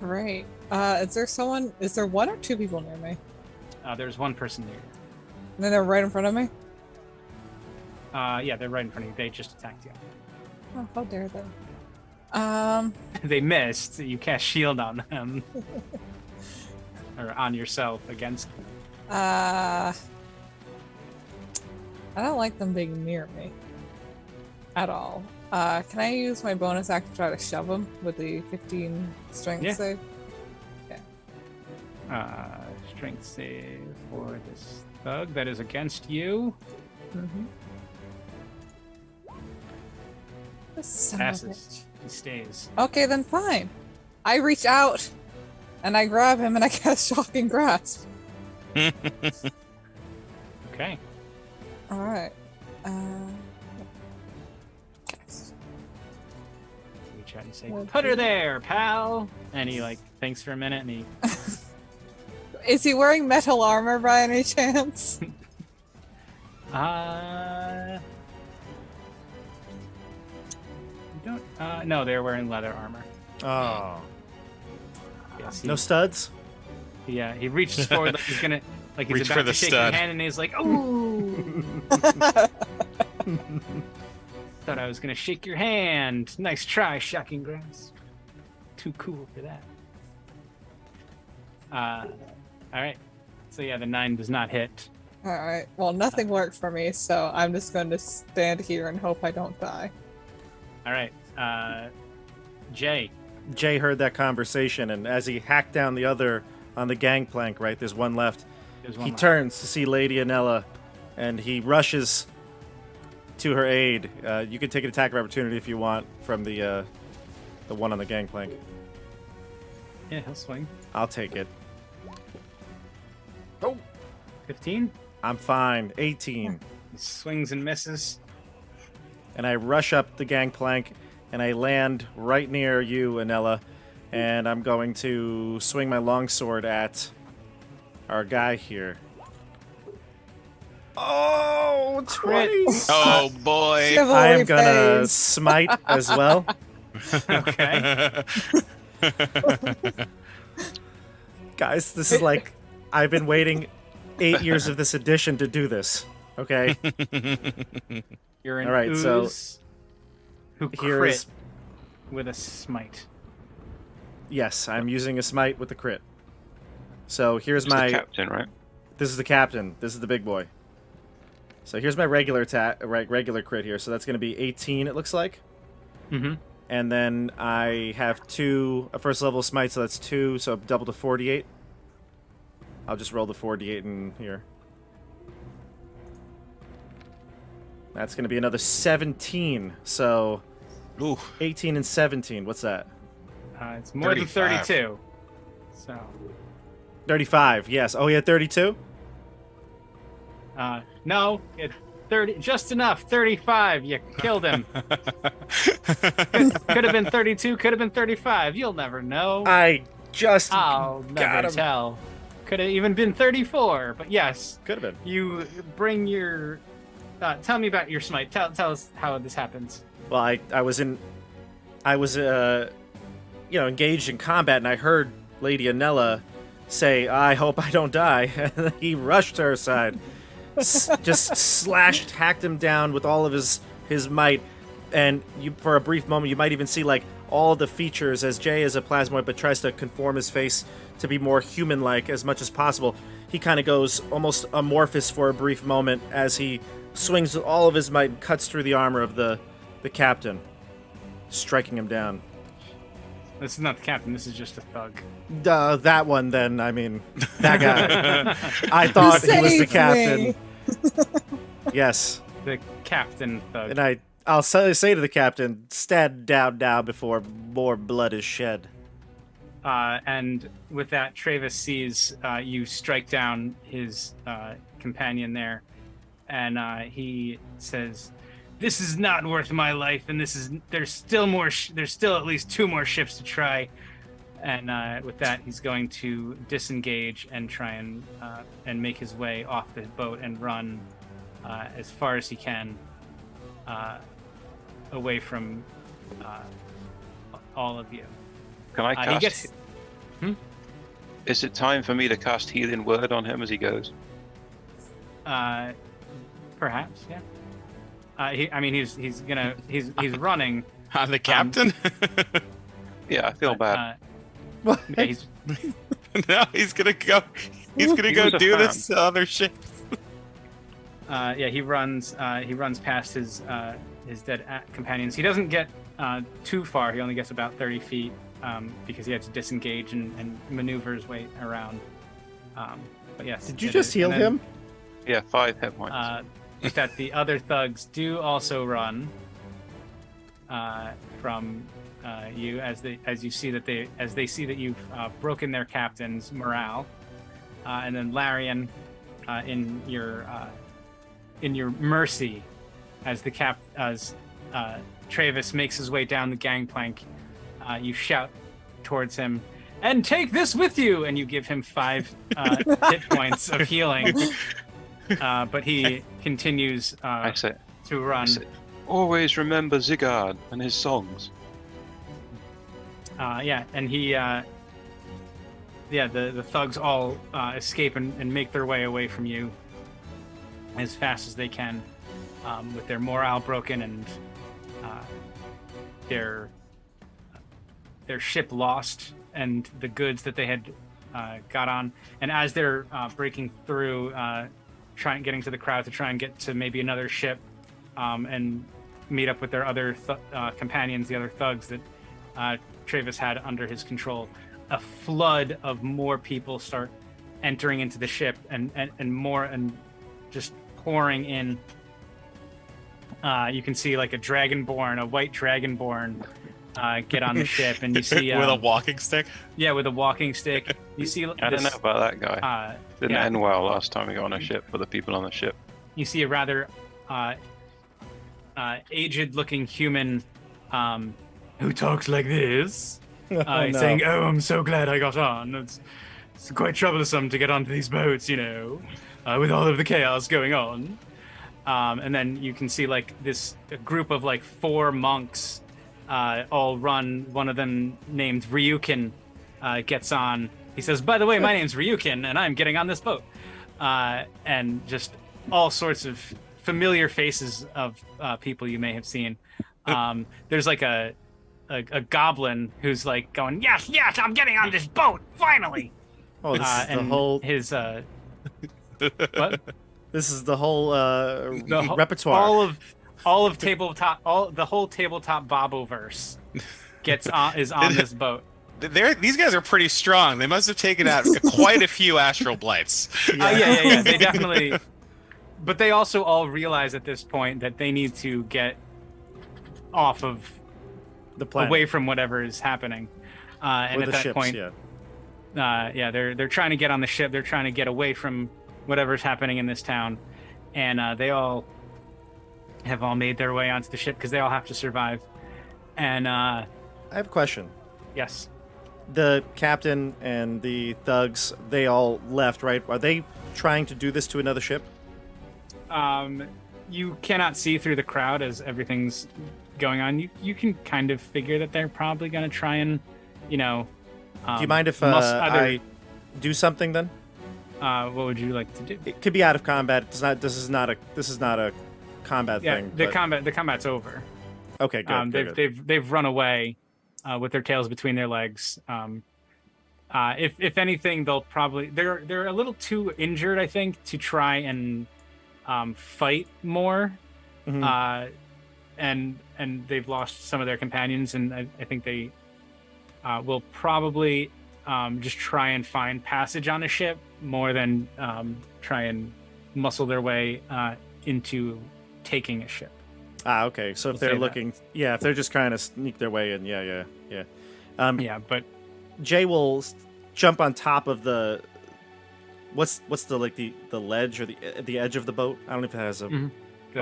Right. Is there 1 or 2 people near me? There's one person near you. And then they're right in front of me? Yeah, they're right in front of you. They just attacked you. Oh, how dare they? They missed. You cast shield on them. Or on yourself against them. I don't like them being near me. At all. Can I use my bonus act to try to shove them with the 15 strength Yeah. save? Strength save for this thug that is against you. Mm-hmm. This son of a Passes. bitch. He stays. Okay, then fine. I reach out and I grab him and I cast Shocking Grasp. Okay. Alright. We try to say, Okay. "Put her there, pal." And he thinks for a minute, and he Is he wearing metal armor by any chance? You don't. No, they're wearing leather armor. Oh. Yes. No studs? Yeah, he reaches forward like he's gonna, like he's Reach about for to the shake stud. your hand, and he's like, "Ooh." Thought I was gonna shake your hand. Nice try, Shocking Grass. Too cool for that. All right. So yeah, the 9 does not hit. Alright. Well, nothing worked for me, so I'm just going to stand here and hope I don't die. All right. Jay. Jay heard that conversation, and as he hacked down the other on the gangplank, right, there's one left, There's one he left. turns to see Lady Anella, and he rushes to her aid. You can take an attack of opportunity if you want from the one on the gangplank. Yeah, he'll swing. I'll take it. 15. I'm fine. 18. He swings and misses. And I rush up the gangplank, and I land right near you, Anella, and I'm going to swing my longsword at our guy here. Oh, 20! Oh boy. I am gonna smite as well. Okay. Guys, this is like, I've been waiting 8 years of this edition to do this. Okay? You're an All right, so ooze who here crit is- with a smite. Yes, I'm using a smite with the crit. So here's It's the my... captain, right? This is the captain. This is the big boy. So here's my regular attack, regular crit here. So that's going to be 18, it looks like. Mm-hmm. And then I have a first level smite, so that's 2, so double to 48. I'll just roll the 48 in here. That's going to be another 17, so Ooh. 18 and 17. What's that? It's more than 35. 32. So, 35, yes. Oh, yeah, 32? no, it's 30, just enough. 35. You killed him. Could have been 32. Could have been 35. You'll never know. I just I'll got never him. tell. Could have even been 34. But yes, Could have been. you bring your. Tell me about your smite. Tell us how this happens. Well, I was engaged in combat, and I heard Lady Anella say, "I hope I don't die." And he rushed to her side, just hacked him down with all of his might. And for a brief moment, you might even see like all the features as Jay is a plasmoid, but tries to conform his face to be more human-like as much as possible. He kind of goes almost amorphous for a brief moment as he swings with all of his might and cuts through the armor of the captain, striking him down. This is not the captain. This is just a thug. That one, then. I mean, that guy. I thought he was the Save captain. me. Yes, The captain thug. and I'll say to the captain, "Stand down now before more blood is shed." And with that, Travis sees you strike down his companion there, and he says, "This is not worth my life, and there's still more. There's still at least 2 more ships to try." And with that, he's going to disengage and try and make his way off the boat and run as far as he can away from all of you. Can I cast? He gets. Is it time for me to cast Healing Word on him as he goes? Perhaps, yeah. He's running. The captain? Yeah, I feel bad. Yeah, he's No, he's gonna go. He's gonna He go was a do fan. this to other ships. he runs past his dead companions. He doesn't get too far. He only gets about 30 feet because he had to disengage and maneuver his way around. But yes. Did you it just is. heal And then, him? Yeah, 5 hit points. With that, the other thugs do also run from you as they see that you've broken their captain's morale, and then Larian, in your mercy, as Travis makes his way down the gangplank, you shout towards him, "And take this with you!" And you give him 5 hit points of healing. But he continues I say, to run. always remember Zigard and his songs. And he, the thugs all escape and make their way away from you as fast as they can, with their morale broken and their ship lost and the goods that they had got on. And as they're breaking through, getting to the crowd to try and get to maybe another ship, and meet up with their other companions, the other thugs that Travis had under his control, a flood of more people start entering into the ship, and more, and just pouring in. You can see like a white dragonborn, get on the ship, and you see with a walking stick. Yeah, with a walking stick. You see. I don't know about that guy. Didn't end well last time we got on a ship for the people on the ship. You see a rather aged-looking human who talks like this, saying, "Oh, I'm so glad I got on. It's quite troublesome to get onto these boats, with all of the chaos going on." And then you can see like a group of like 4 monks, all run. One of them named Ryukin gets on. He says, "By the way, my name's Ryukin, and I'm getting on this boat." And just all sorts of familiar faces of people you may have seen. There's like a goblin who's like going, "Yes, I'm getting on this boat finally." Oh, this is the whole his what? This is the whole repertoire. All of tabletop, the whole tabletop Boboverse is on this boat. These guys are pretty strong. They must have taken out quite a few astral blights. Yeah. They definitely. But they also all realize at this point that they need to get off of the planet, away from whatever is happening. And at that ships, point, they're trying to get on the ship. They're trying to get away from whatever's happening in this town, and they all have made their way onto the ship because they all have to survive. And I have a question. Yes. The captain and the thugs, they all left, right? Are they trying to do this to another ship? You cannot see through the crowd as everything's going on. You can kind of figure that they're probably going to try and, do you mind if I do something then? What would you like to do? It could be out of combat. It's not. This is not a combat thing. The combat's over. Okay, good. They've run away with their tails between their legs. If anything, they're a little too injured, I think, to try and fight more. Mm-hmm. And they've lost some of their companions, and I think they will probably just try and find passage on a ship more than try and muscle their way into taking a ship. Okay. So if they're looking, if they're just trying to sneak their way in, yeah. But Jay will jump on top of the what's the ledge or the edge of the boat. I don't know if it has a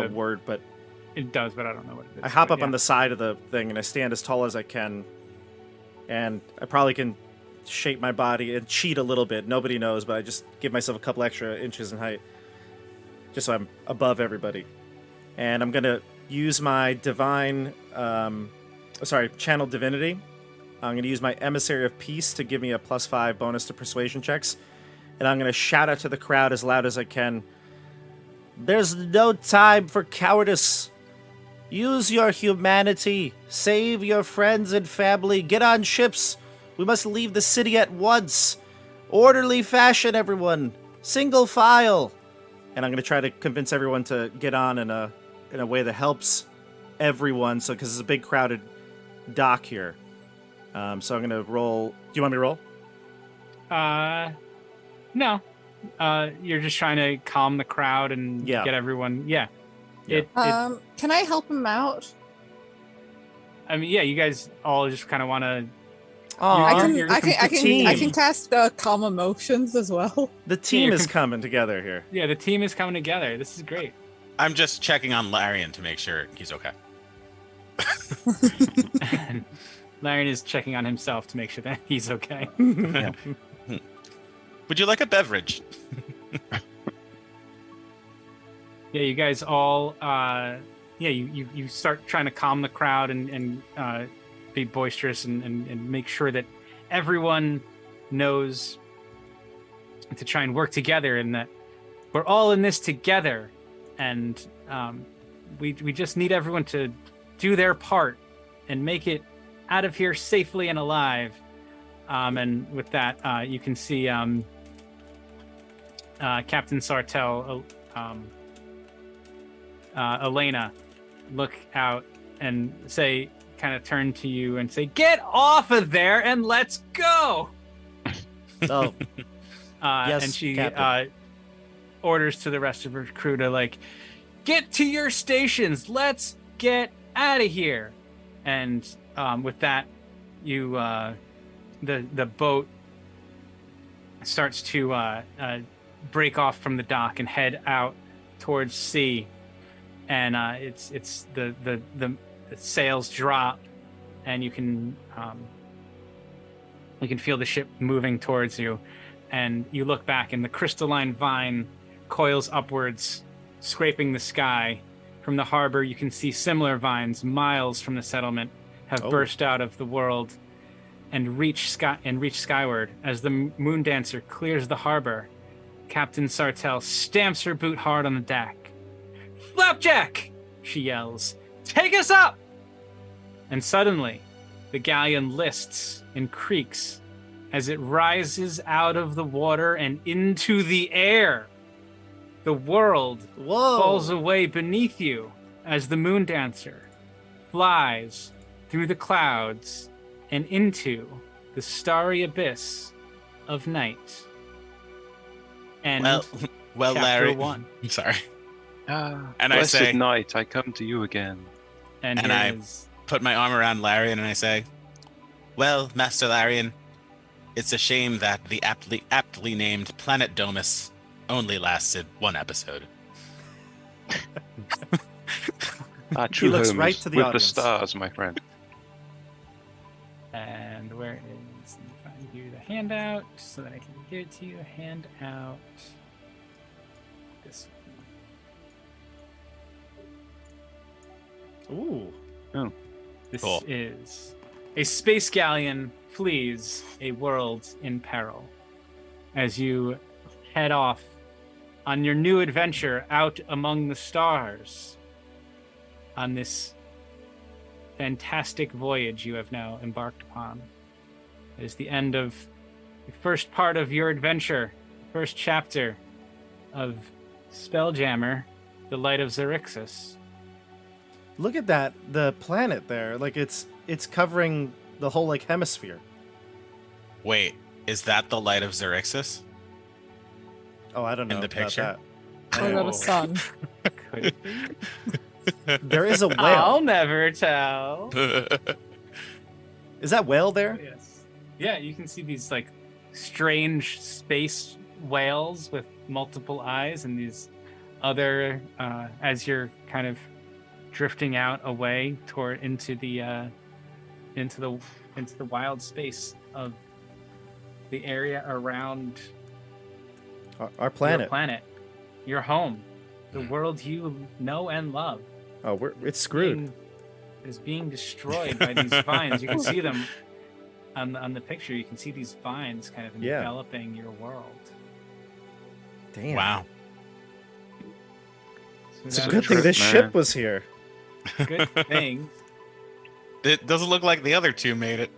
word, but it does. But I don't know what it is. I hop up on the side of the thing and I stand as tall as I can, and I probably can shape my body and cheat a little bit. Nobody knows, but I just give myself a couple extra inches in height, just so I'm above everybody. And I'm gonna use my channel divinity. I'm going to use my Emissary of Peace to give me a +5 bonus to persuasion checks. And I'm going to shout out to the crowd as loud as I can. There's no time for cowardice. Use your humanity. Save your friends and family. Get on ships. We must leave the city at once. Orderly fashion, everyone. Single file. And I'm going to try to convince everyone to get on in a way that helps everyone. So, because it's a big crowded dock here. So I'm going to roll. Do you want me to roll? No. You're just trying to calm the crowd and get everyone. Yeah. Can I help him out? I mean, you guys all just kind of want to. I can cast calm emotions as well. The team is coming together here. Yeah, the team is coming together. This is great. I'm just checking on Larian to make sure he's okay. Larian is checking on himself to make sure that he's okay. Yeah. Would you like a beverage? Yeah, you guys all, you start trying to calm the crowd and be boisterous and make sure that everyone knows to try and work together and that we're all in this together. And we just need everyone to do their part and make it out of here safely and alive. And with that, you can see Captain Sartell, Elena, look out and say, kind of turn to you and say, "Get off of there and let's go." Oh, yes, and she Captain. orders to the rest of her crew to like, "Get to your stations. Let's get out of here." And with that, you the boat starts to break off from the dock and head out towards sea. And it's the sails drop, and you can feel the ship moving towards you. And you look back, and the crystalline vine coils upwards, scraping the sky. From the harbor, you can see similar vines miles from the settlement have burst out of the world and reach skyward. As the moon dancer clears the harbor, Captain Sartell stamps her boot hard on the deck. "Flapjack!" she yells. "Take us up!" And suddenly, the galleon lists and creaks as it rises out of the water and into the air. The world falls away beneath you as the moon dancer flies through the clouds and into the starry abyss of night. And well, chapter Larry. 1. I'm sorry. And And I blessed say- night, I come to you again. And And here I- is Put my arm around Larian and I say, "Well, Master Larian, it's a shame that the aptly named Planet Domus only lasted one episode." Our true looks home right is to the with audience. the stars, my friend. And where is, let me find you the handout so that I can give it to you. Handout. This Ooh. This Cool. is a space galleon flees a world in peril as you head off on your new adventure out among the stars on this fantastic voyage you have now embarked upon. It is the end of the first part of your adventure, first chapter of Spelljammer, The Light of Xaryxis. Look at that, the planet there. Like it's covering the whole like hemisphere. Wait, is that the light of Xaryxis? Oh, I don't know In the about picture? that. Or Oh. the sun. Could it be? There is a whale. I'll never tell. Is that whale there? Yes. Yeah, you can see these like strange space whales with multiple eyes, and these other as you're kind of drifting out away toward into the wild space of the area around Our planet. your planet, your home, the world you know and love. Oh, it's screwed. Is being destroyed by these vines. You can see them on the picture. You can see these vines kind of Yeah. enveloping your world. Damn. Wow. It's a So good that thing trip, this man. ship was here. is a good thing. It doesn't look like the other two made it.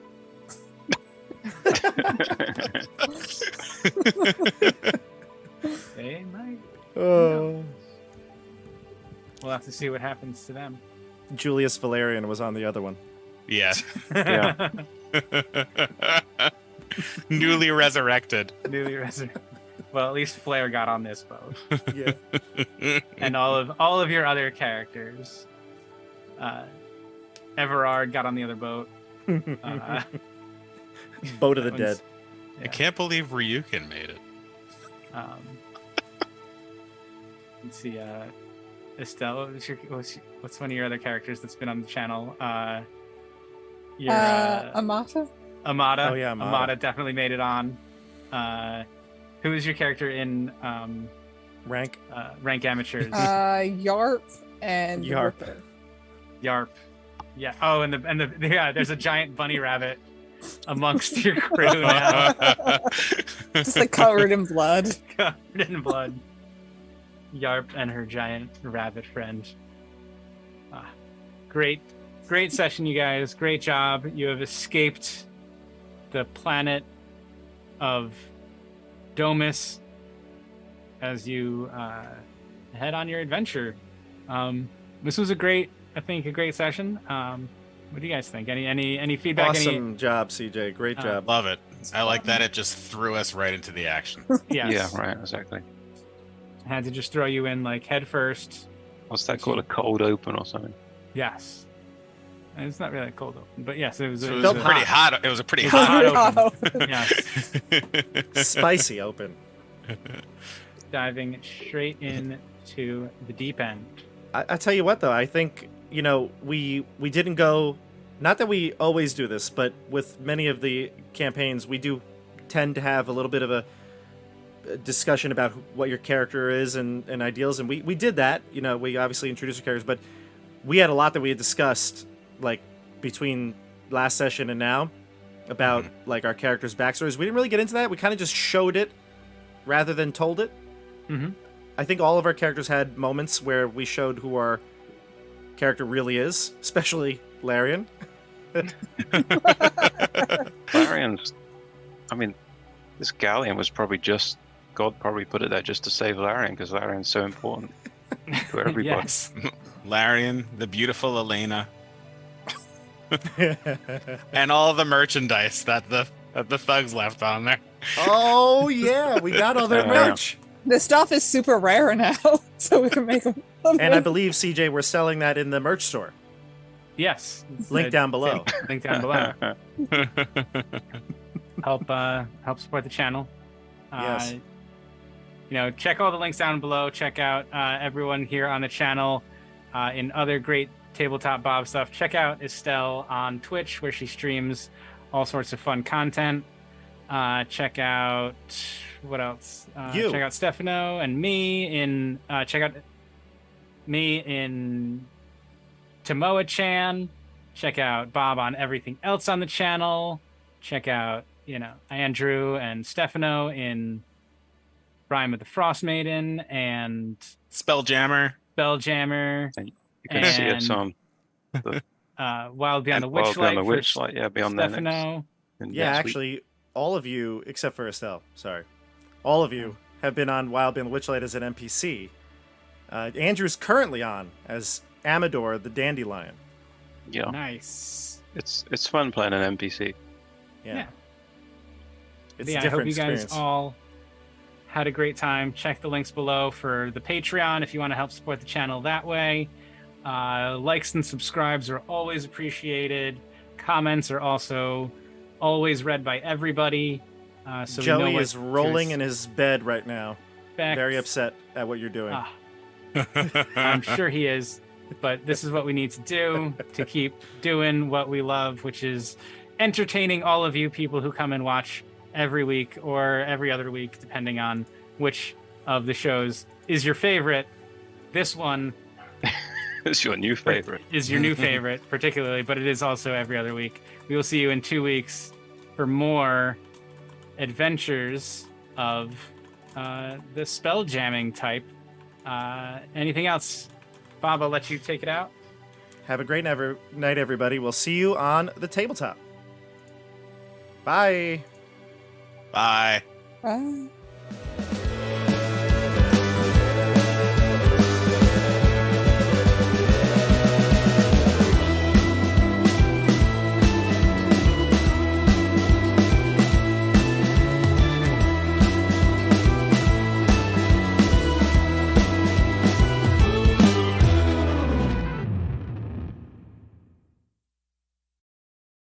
They might. Oh. We'll have to see what happens to them. Julius Valerian was on the other one. Yeah. Yeah. Newly resurrected. Newly resurrected. Well, at least Flair got on this boat, Yeah. and all of your other characters. Everard got on the other boat. Boat of the that Dead. one's- I yeah. can't believe Ryukin made it. Let's see. Estelle, what's one of your other characters that's been on the channel? Your Amata? Amata. Oh, yeah, Amata. Amata definitely made it on. Who is your character in Rank. Rank Amateurs? Yarp and Yarp. Ripper. Yarp. Yeah. Oh, and the yeah. There's a giant bunny rabbit amongst your crew now, Just like covered in blood. covered in blood. Yarp and her giant rabbit friend. Great session, you guys. Great job. You have escaped the planet of Domus as you head on your adventure. This was a great I think a great session. What do you guys think? Any feedback? Awesome job, CJ. Great job. Love it. I like that it just threw us right into the action. Yes. Yeah, right, exactly. I had to just throw you in like head first. What's that called? A cold open or something? Yes. And it's not really a cold open, but yes, it was. So It it was was a pretty hot. It was a pretty It was hot. hot open. Yes. Spicy open. Diving straight into the deep end. I tell you what, though, I think, we didn't go, not that we always do this, but with many of the campaigns, we do tend to have a little bit of a discussion about what your character is and ideals, and we did that. We obviously introduced our characters, but we had a lot that we had discussed, like, between last session and now, about, like, our characters' backstories. We didn't really get into that. We kind of just showed it rather than told it. Mm-hmm. I think all of our characters had moments where we showed who our character really is, especially Larian. Larion's, I mean, this galleon was probably just, God probably put it there just to save Larian, because Larian's so important to everybody. Yes. Larian, the beautiful Elena, and all the merchandise that the thugs left on there. Oh, yeah, we got all their Yeah. merch. The stuff is super rare now, so we can make them. And I believe, CJ, we're selling that in the merch store. Yes. Link down below. Link down below. Help support the channel. Yes. Check all the links down below. Check out everyone here on the channel in other great Tabletop Bob stuff. Check out Estelle on Twitch, where she streams all sorts of fun content. Check out what else? You. Check out Stefano and me in. Check out me in Tomoa-chan. Check out Bob on everything else on the channel. Check out Andrew and Stefano in Rime of the Frost Maiden and Spelljammer. Spelljammer. You can see us on Wild Beyond the Wild Witchlight. Beyond the Witchlight, yeah, beyond there next. Stefano. And Yeah, next week. actually, all of you, except for Estelle, sorry, all of you have been on Wild Beyond the Witchlight as an NPC. Andrew's currently on as Amador the Dandelion. Yeah, Nice. it's fun playing an NPC. Yeah. It's Yeah, a I hope different you guys experience. all had a great time. Check the links below for the Patreon if you want to help support the channel that way. Likes and subscribes are always appreciated. Comments are also always read by everybody. So we know Joey what is rolling to in his bed right now, expect. very upset at what you're doing. Ah, I'm sure he is, but this is what we need to do to keep doing what we love, which is entertaining all of you people who come and watch every week or every other week, depending on which of the shows is your favorite. This one It's your new favorite. is your new favorite, particularly, but it is also every other week. We will see you in 2 weeks for more adventures of the spell jamming type. Anything else? Bob, I'll let you take it out. Have a great night, everybody. We'll see you on the tabletop. Bye. Bye. Bye.